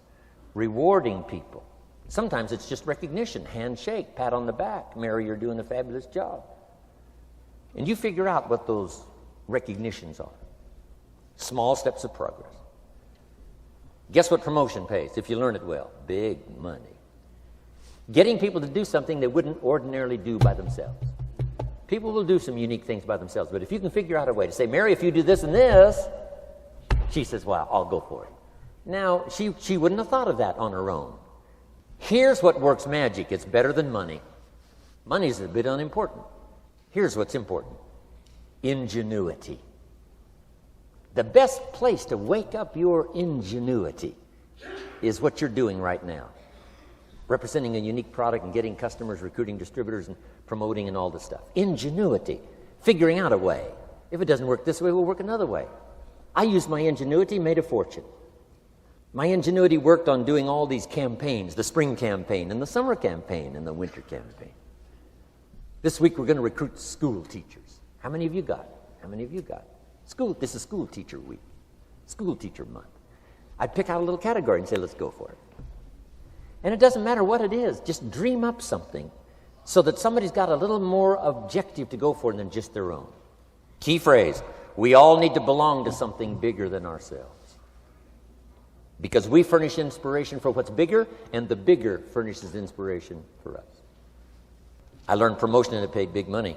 B: Rewarding people. Sometimes it's just recognition, handshake, pat on the back. Mary, you're doing a fabulous job. And you figure out what those recognitions are. Small steps of progress. Guess what promotion pays if you learn it well? Big money. Getting people to do something they wouldn't ordinarily do by themselves. People will do some unique things by themselves, but if you can figure out a way to say, Mary, if you do this and this, she says, well, I'll go for it. Now, she wouldn't have thought of that on her own. Here's what works magic. It's better than money. Money's a bit unimportant. Here's what's important. Ingenuity. The best place to wake up your ingenuity is what you're doing right now. Representing a unique product and getting customers, recruiting distributors, and promoting and all this stuff. Ingenuity. Figuring out a way. If it doesn't work this way, we'll work another way. I used my ingenuity, made a fortune. My ingenuity worked on doing all these campaigns, the spring campaign and the summer campaign and the winter campaign. This week we're going to recruit school teachers. How many of you got? How many of you got? This is school teacher week, school teacher month. I'd pick out a little category and say, let's go for it. And it doesn't matter what it is, just dream up something so that somebody's got a little more objective to go for than just their own. Key phrase, we all need to belong to something bigger than ourselves. Because we furnish inspiration for what's bigger, and the bigger furnishes inspiration for us. I learned promotion and it paid big money.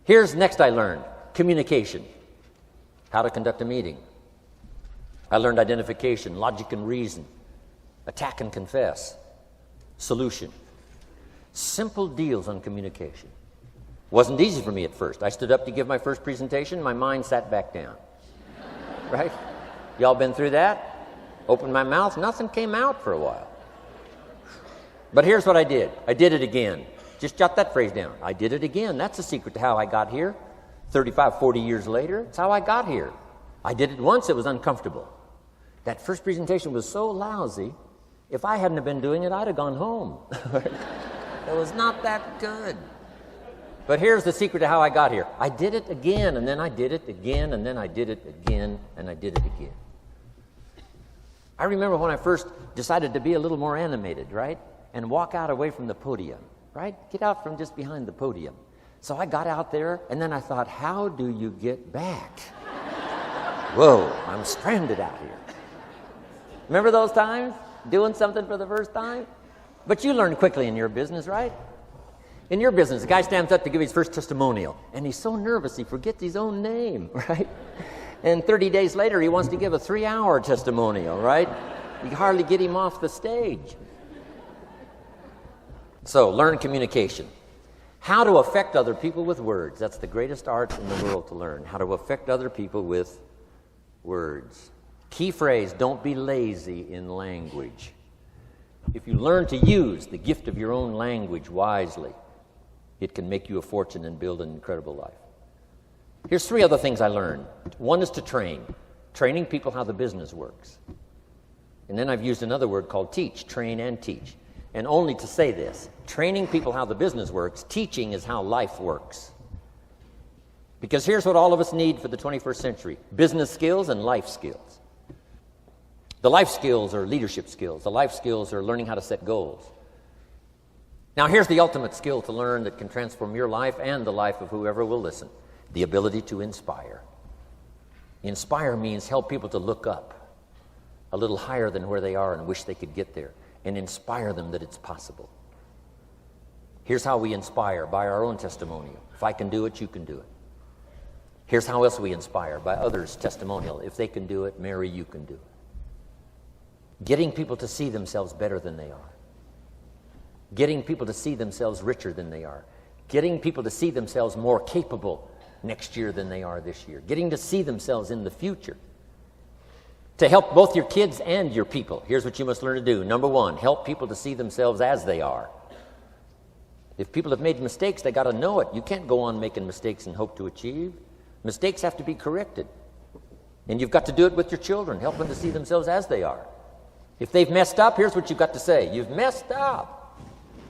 B: Here's next I learned, communication. How to conduct a meeting. I learned identification, logic and reason, attack and confess, solution. Simple deals on communication. Wasn't easy for me at first. I stood up to give my first presentation, my mind sat back down. Right? Y'all been through that? Opened my mouth, nothing came out for a while. But here's what I did. I did it again. Just jot that phrase down. I did it again. That's the secret to how I got here. 35, 40 years later, it's how I got here. I did it once, it was uncomfortable. That first presentation was so lousy, if I hadn't have been doing it, I'd have gone home. It was not that good. But here's the secret to how I got here. I did it again, and then I did it again, and then I did it again, and I did it again. I remember when I first decided to be a little more animated, right? And walk out away from the podium, right? Get out from just behind the podium. So I got out there, and then I thought, how do you get back? Whoa, I'm stranded out here. Remember those times? Doing something for the first time? But you learn quickly in your business, right? In your business, the guy stands up to give his first testimonial, and he's so nervous he forgets his own name, right? And 30 days later, he wants to give a 3-hour testimonial, right? You can hardly get him off the stage. So, learn communication. How to affect other people with words. That's the greatest art in the world to learn. How to affect other people with words. Key phrase, don't be lazy in language. If you learn to use the gift of your own language wisely, it can make you a fortune and build an incredible life. Here's 3 other things I learned. One is to train, training people how the business works. And then I've used another word called teach, train and teach. And only to say this, training people how the business works, teaching is how life works. Because here's what all of us need for the 21st century: business skills and life skills. The life skills are leadership skills. The life skills are learning how to set goals. Now here's the ultimate skill to learn that can transform your life and the life of whoever will listen: the ability to inspire. Inspire means help people to look up a little higher than where they are and wish they could get there, and inspire them that it's possible. Here's how we inspire: by our own testimonial. If I can do it, you can do it. Here's how else we inspire: by others' testimonial. If they can do it, Mary, you can do it. Getting people to see themselves better than they are. Getting people to see themselves richer than they are. Getting people to see themselves more capable next year than they are this year. Getting to see themselves in the future. To help both your kids and your people, here's what you must learn to do. Number 1, help people to see themselves as they are. If people have made mistakes, they got to know it. You can't go on making mistakes and hope to achieve. Mistakes have to be corrected. And you've got to do it with your children. Help them to see themselves as they are. If they've messed up, here's what you've got to say: you've messed up.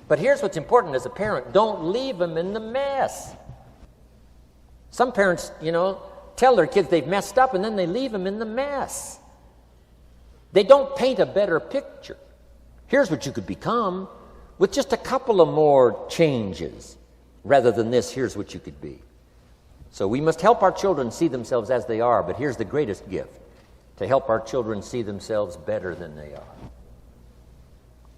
B: But here's what's important as a parent: don't leave them in the mess. Some parents, tell their kids they've messed up and then they leave them in the mess. They don't paint a better picture. Here's what you could become with just a couple of more changes. Rather than this, here's what you could be. So we must help our children see themselves as they are, but here's the greatest gift: to help our children see themselves better than they are.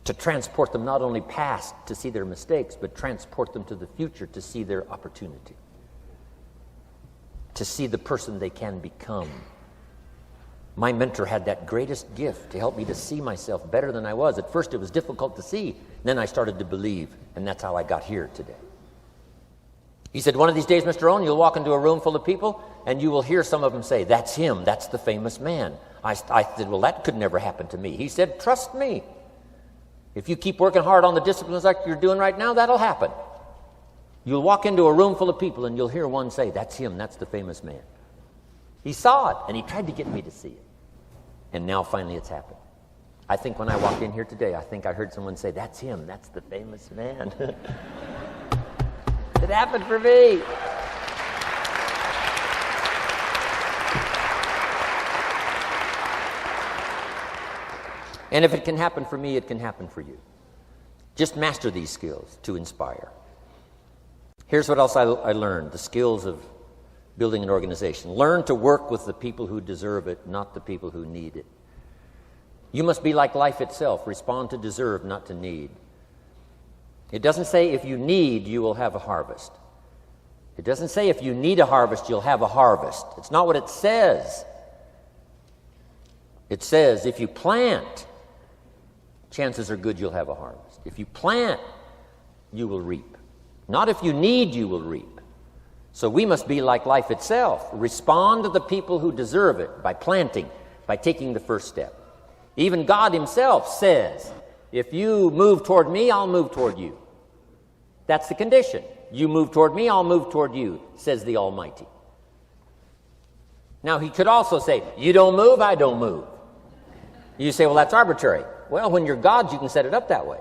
B: To transport them not only past to see their mistakes, but transport them to the future to see their opportunity. To see the person they can become. My mentor had that greatest gift to help me to see myself better than I was. At first it was difficult to see. Then I started to believe, and that's how I got here today. He said, one of these days, Mr. Rohn, you'll walk into a room full of people, and you will hear some of them say, "That's him, that's the famous man." I said, well, that could never happen to me. He said, trust me. If you keep working hard on the disciplines like you're doing right now, that'll happen. You'll walk into a room full of people, and you'll hear one say, "That's him, that's the famous man." He saw it, and he tried to get me to see it. And now finally it's happened. I think when I walked in here today, I think I heard someone say, "That's him, that's the famous man." It happened for me. And if it can happen for me, it can happen for you. Just master these skills to inspire. Here's what else I learned: the skills of building an organization. Learn to work with the people who deserve it, not the people who need it. You must be like life itself. Respond to deserve, not to need. It doesn't say if you need, you will have a harvest. It doesn't say if you need a harvest, you'll have a harvest. It's not what it says. It says if you plant, chances are good you'll have a harvest. If you plant, you will reap. Not if you need, you will reap. So we must be like life itself. Respond to the people who deserve it by planting, by taking the first step. Even God himself says, if you move toward me, I'll move toward you. That's the condition. You move toward me, I'll move toward you, says the Almighty. Now, he could also say, you don't move, I don't move. You say, well, that's arbitrary. Well, when you're God, you can set it up that way.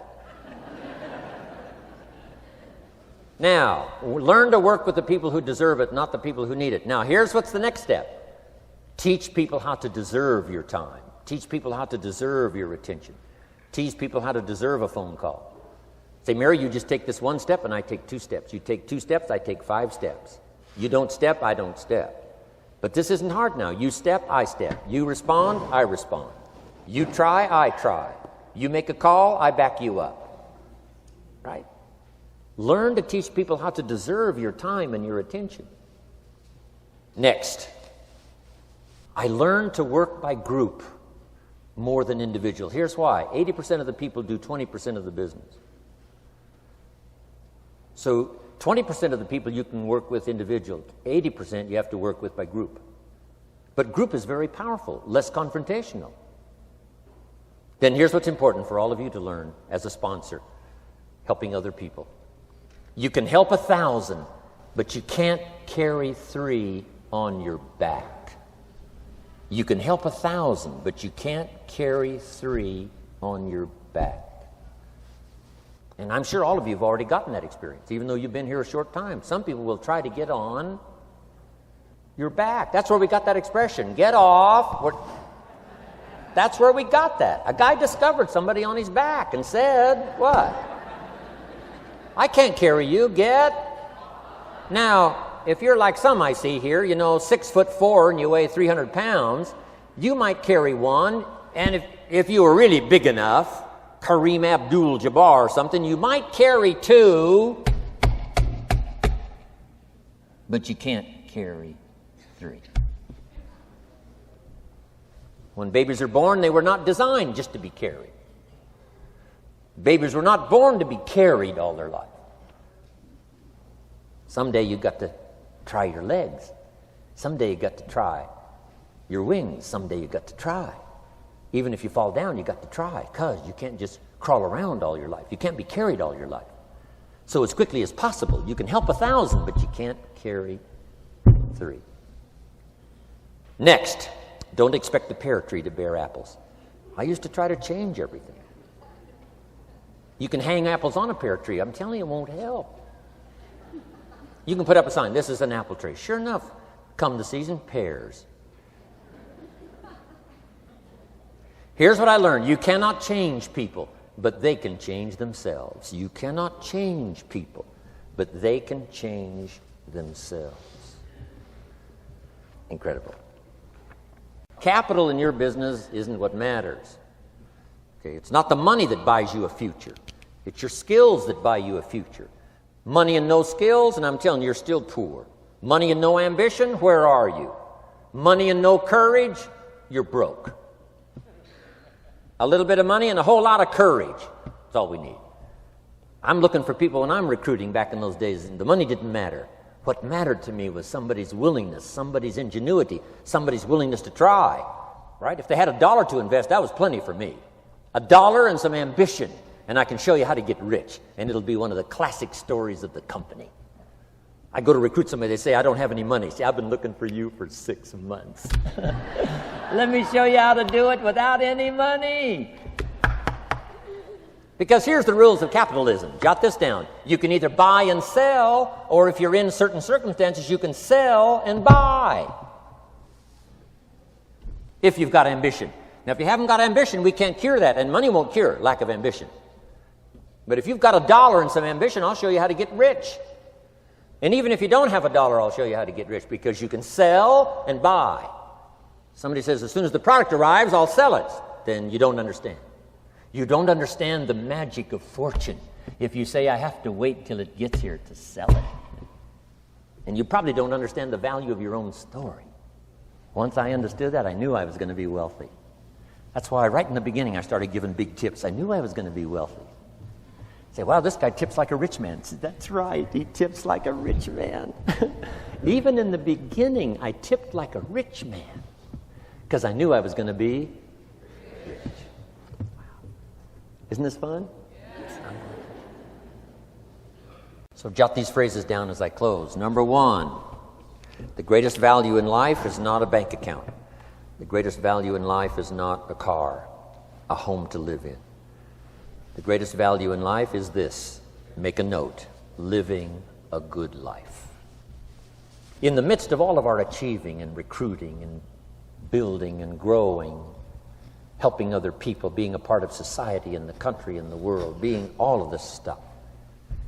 B: Now, learn to work with the people who deserve it, not the people who need it. Now, here's what's the next step. Teach people how to deserve your time. Teach people how to deserve your attention. Teach people how to deserve a phone call. Say, Mary, you just take this one step and I take 2 steps. You take 2 steps, I take 5 steps. You don't step, I don't step. But this isn't hard now. You step, I step. You respond, I respond. You try, I try. You make a call, I back you up. Right? Learn to teach people how to deserve your time and your attention. Next, I learned to work by group more than individual. Here's why. 80% of the people do 20% of the business. So 20% of the people you can work with individual. 80% you have to work with by group. But group is very powerful, less confrontational. Then here's what's important for all of you to learn as a sponsor, helping other people. You can help 1,000, but you can't carry 3 on your back. You can help 1,000, but you can't carry 3 on your back. And I'm sure all of you have already gotten that experience, even though you've been here a short time. Some people will try to get on your back. That's where we got that expression, get off. That's where we got that. A guy discovered somebody on his back and said, what? I can't carry you, get. Now, if you're like some I see here, 6'4" and you weigh 300 pounds, you might carry one, and if you were really big enough, Kareem Abdul-Jabbar or something, you might carry 2, but you can't carry 3. When babies are born, they were not designed just to be carried. Babies were not born to be carried all their life. Someday you got to try your legs. Someday you got to try your wings. Someday you got to try. Even if you fall down, you got to try, because you can't just crawl around all your life. You can't be carried all your life. So as quickly as possible, you can help 1,000, but you can't carry 3. Next, don't expect the pear tree to bear apples. I used to try to change everything. You can hang apples on a pear tree. I'm telling you, it won't help. You can put up a sign, this is an apple tree. Sure enough, come the season, pears. Here's what I learned. You cannot change people, but they can change themselves. You cannot change people, but they can change themselves. Incredible. Capital in your business isn't what matters. Okay, it's not the money that buys you a future. It's your skills that buy you a future. Money and no skills, and I'm telling you, you're still poor. Money and no ambition, where are you? Money and no courage, you're broke. A little bit of money and a whole lot of courage. That's all we need. I'm looking for people when I'm recruiting back in those days, and the money didn't matter. What mattered to me was somebody's willingness, somebody's ingenuity, somebody's willingness to try. Right? If they had $1 to invest, that was plenty for me. $1 and some ambition, and I can show you how to get rich. And it'll be one of the classic stories of the company. I go to recruit somebody, they say, I don't have any money. See, I've been looking for you for 6 months. Let me show you how to do it without any money. Because here's the rules of capitalism. Jot this down. You can either buy and sell, or if you're in certain circumstances, you can sell and buy. If you've got ambition. Now, if you haven't got ambition, we can't cure that, and money won't cure lack of ambition. But if you've got $1 and some ambition, I'll show you how to get rich. And even if you don't have $1, I'll show you how to get rich, because you can sell and buy. Somebody says, as soon as the product arrives, I'll sell it. Then you don't understand. You don't understand the magic of fortune if you say, I have to wait till it gets here to sell it. And you probably don't understand the value of your own story. Once I understood that, I knew I was going to be wealthy. That's why right in the beginning I started giving big tips. I knew I was going to be wealthy. Say, wow, this guy tips like a rich man. Say, that's right, he tips like a rich man. Even in the beginning, I tipped like a rich man because I knew I was going to be rich. Wow. Isn't this fun? Yes. So jot these phrases down as I close. Number 1, the greatest value in life is not a bank account. The greatest value in life is not a car, a home to live in. The greatest value in life is this. Make a note. Living a good life. In the midst of all of our achieving and recruiting and building and growing, helping other people, being a part of society and the country and the world, being all of this stuff,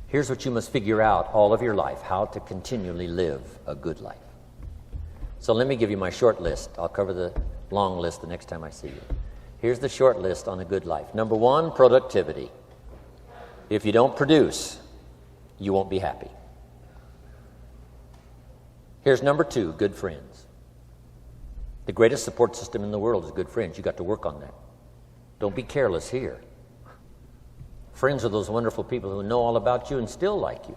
B: here's what you must figure out all of your life, how to continually live a good life. So let me give you my short list. I'll cover the long list the next time I see you. Here's the short list on a good life. Number 1, productivity. If you don't produce, you won't be happy. Here's number 2, good friends. The greatest support system in the world is good friends. You got to work on that. Don't be careless here. Friends are those wonderful people who know all about you and still like you.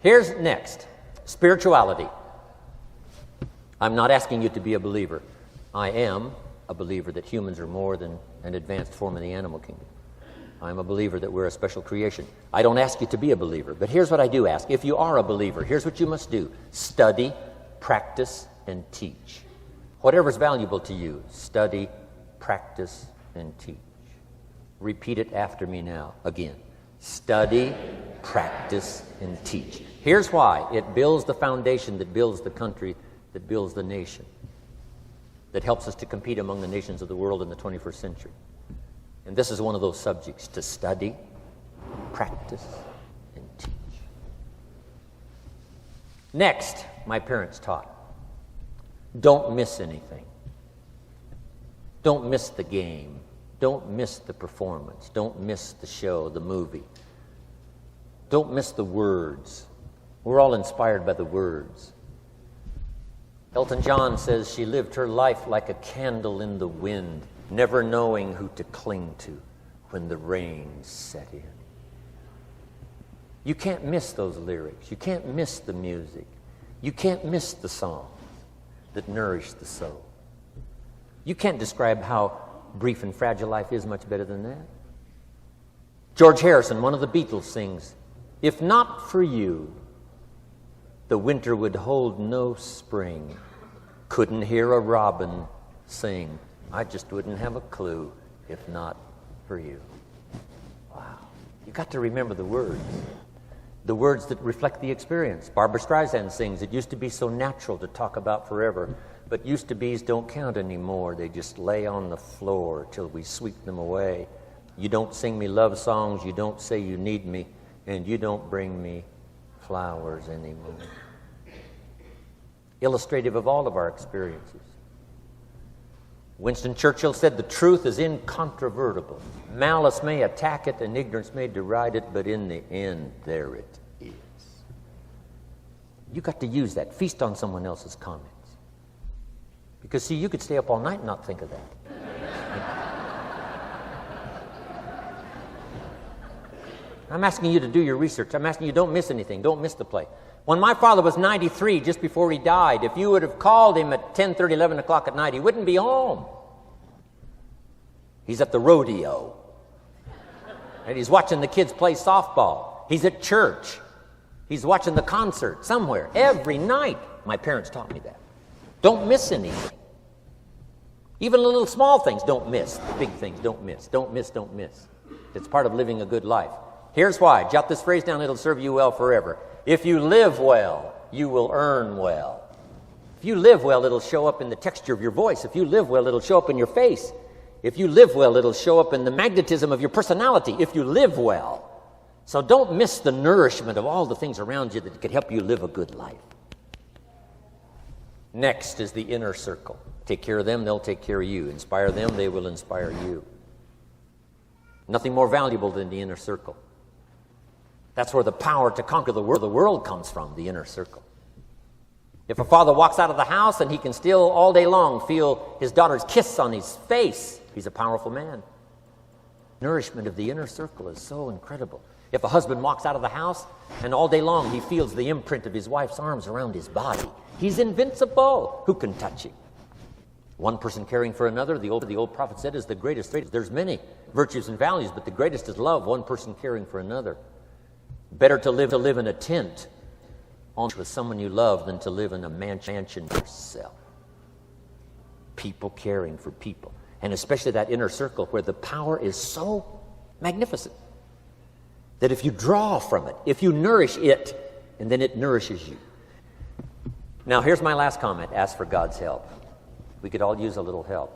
B: Here's next, spirituality. I'm not asking you to be a believer. I am, a believer that humans are more than an advanced form of the animal kingdom. I'm a believer that we're a special creation. I don't ask you to be a believer, but here's what I do ask. If you are a believer, here's what you must do. Study, practice, and teach. Whatever's valuable to you, study, practice, and teach. Repeat it after me now, again. Study, practice, and teach. Here's why. It builds the foundation that builds the country, that builds the nation, that helps us to compete among the nations of the world in the 21st century. And this is one of those subjects, to study, practice, and teach. Next, my parents taught, don't miss anything. Don't miss the game. Don't miss the performance. Don't miss the show, the movie. Don't miss the words. We're all inspired by the words. Elton John says she lived her life like a candle in the wind, never knowing who to cling to when the rain set in. You can't miss those lyrics. You can't miss the music. You can't miss the songs that nourish the soul. You can't describe how brief and fragile life is much better than that. George Harrison, one of the Beatles, sings, "If not for you, the winter would hold no spring. Couldn't hear a robin sing. I just wouldn't have a clue if not for you." Wow. You got to remember the words that reflect the experience. Barbra Streisand sings, "It used to be so natural to talk about forever, but used-to-bes don't count anymore. They just lay on the floor till we sweep them away. You don't sing me love songs, you don't say you need me, and you don't bring me flowers anymore." Illustrative of all of our experiences. Winston Churchill said, "The truth is incontrovertible. Malice may attack it and ignorance may deride it, but in the end, there it is." You got to use that. Feast on someone else's comments. Because, see, you could stay up all night and not think of that. I'm asking you to do your research. I'm asking you, don't miss anything. Don't miss the play. When my father was 93, just before he died, if you would have called him at 10:30, 11 o'clock at night, he wouldn't be home. He's at the rodeo. And he's watching the kids play softball. He's at church. He's watching the concert somewhere. Every night. My parents taught me that. Don't miss anything. Even the little small things, don't miss. The big things, don't miss. Don't miss, don't miss. It's part of living a good life. Here's why. Jot this phrase down. It'll serve you well forever. If you live well, you will earn well. If you live well, it'll show up in the texture of your voice. If you live well, it'll show up in your face. If you live well, it'll show up in the magnetism of your personality. If you live well. So don't miss the nourishment of all the things around you that could help you live a good life. Next is the inner circle. Take care of them, they'll take care of you. Inspire them, they will inspire you. Nothing more valuable than the inner circle. That's where the power to conquer the world comes from, the inner circle. If a father walks out of the house and he can still all day long feel his daughter's kiss on his face, he's a powerful man. Nourishment of the inner circle is so incredible. If a husband walks out of the house and all day long he feels the imprint of his wife's arms around his body, he's invincible. Who can touch him? One person caring for another, the old prophet said, is the greatest. There's many virtues and values, but the greatest is love, one person caring for another. Better to live in a tent with someone you love than to live in a mansion yourself. People caring for people. And especially that inner circle where the power is so magnificent that if you draw from it, if you nourish it, and then it nourishes you. Now, here's my last comment. Ask for God's help. We could all use a little help.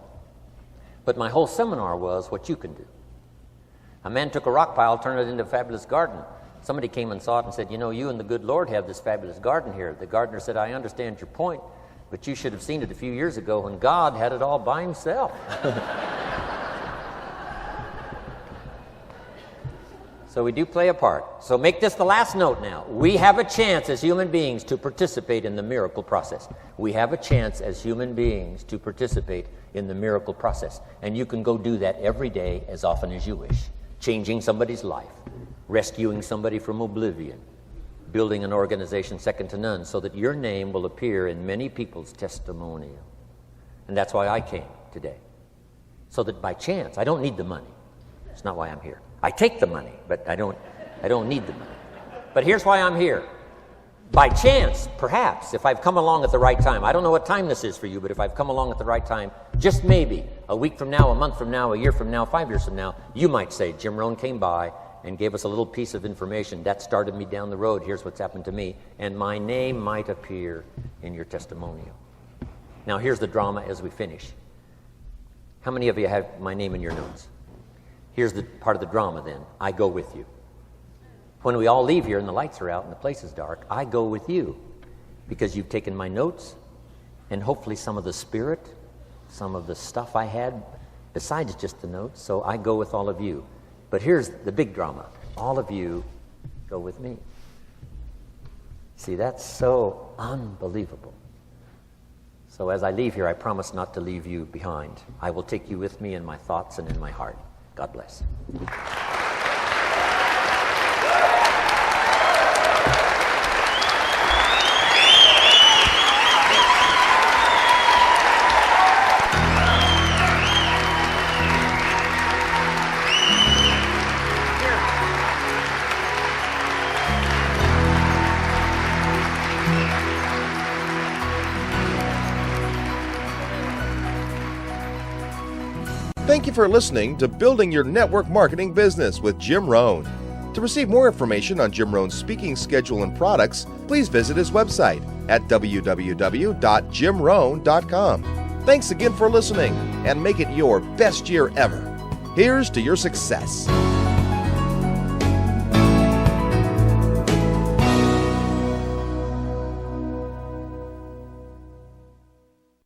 B: But my whole seminar was what you can do. A man took a rock pile, turned it into a fabulous garden. Somebody came and saw it and said, "You know, you and the good Lord have this fabulous garden here." The gardener said, "I understand your point, but you should have seen it a few years ago when God had it all by himself." So we do play a part. So make this the last note now. We have a chance as human beings to participate in the miracle process. We have a chance as human beings to participate in the miracle process. And you can go do that every day as often as you wish. Changing somebody's life. Rescuing somebody from oblivion. Building an organization second to none so that your name will appear in many people's testimonial. And that's why I came today. so that by chance, I don't need the money. It's not why I'm here. I take the money, but I don't need the money. But here's why I'm here. By chance, perhaps, if I've come along at the right time, I don't know what time this is for you, but if I've come along at the right time, just maybe, a week from now, a month from now, a year from now, 5 years from now, you might say, Jim Rohn came by and gave us a little piece of information. That started me down the road. Here's what's happened to me. And my name might appear in your testimonial. Now, here's the drama as we finish. How many of you have my name in your notes? Here's the part of the drama then. I go with you. When we all leave here and the lights are out and the place is dark, I go with you because you've taken my notes and hopefully some of the spirit, some of the stuff I had besides just the notes. So I go with all of you. But here's the big drama. All of you go with me. See, that's so unbelievable. So as I leave here, I promise not to leave you behind. I will take you with me in my thoughts and in my heart. God bless.
A: Thank you for listening to Building Your Network Marketing Business with Jim Rohn. To receive more information on Jim Rohn's speaking schedule and products, please visit his website at www.jimrohn.com. Thanks again for listening, and make it your best year ever. Here's to your success.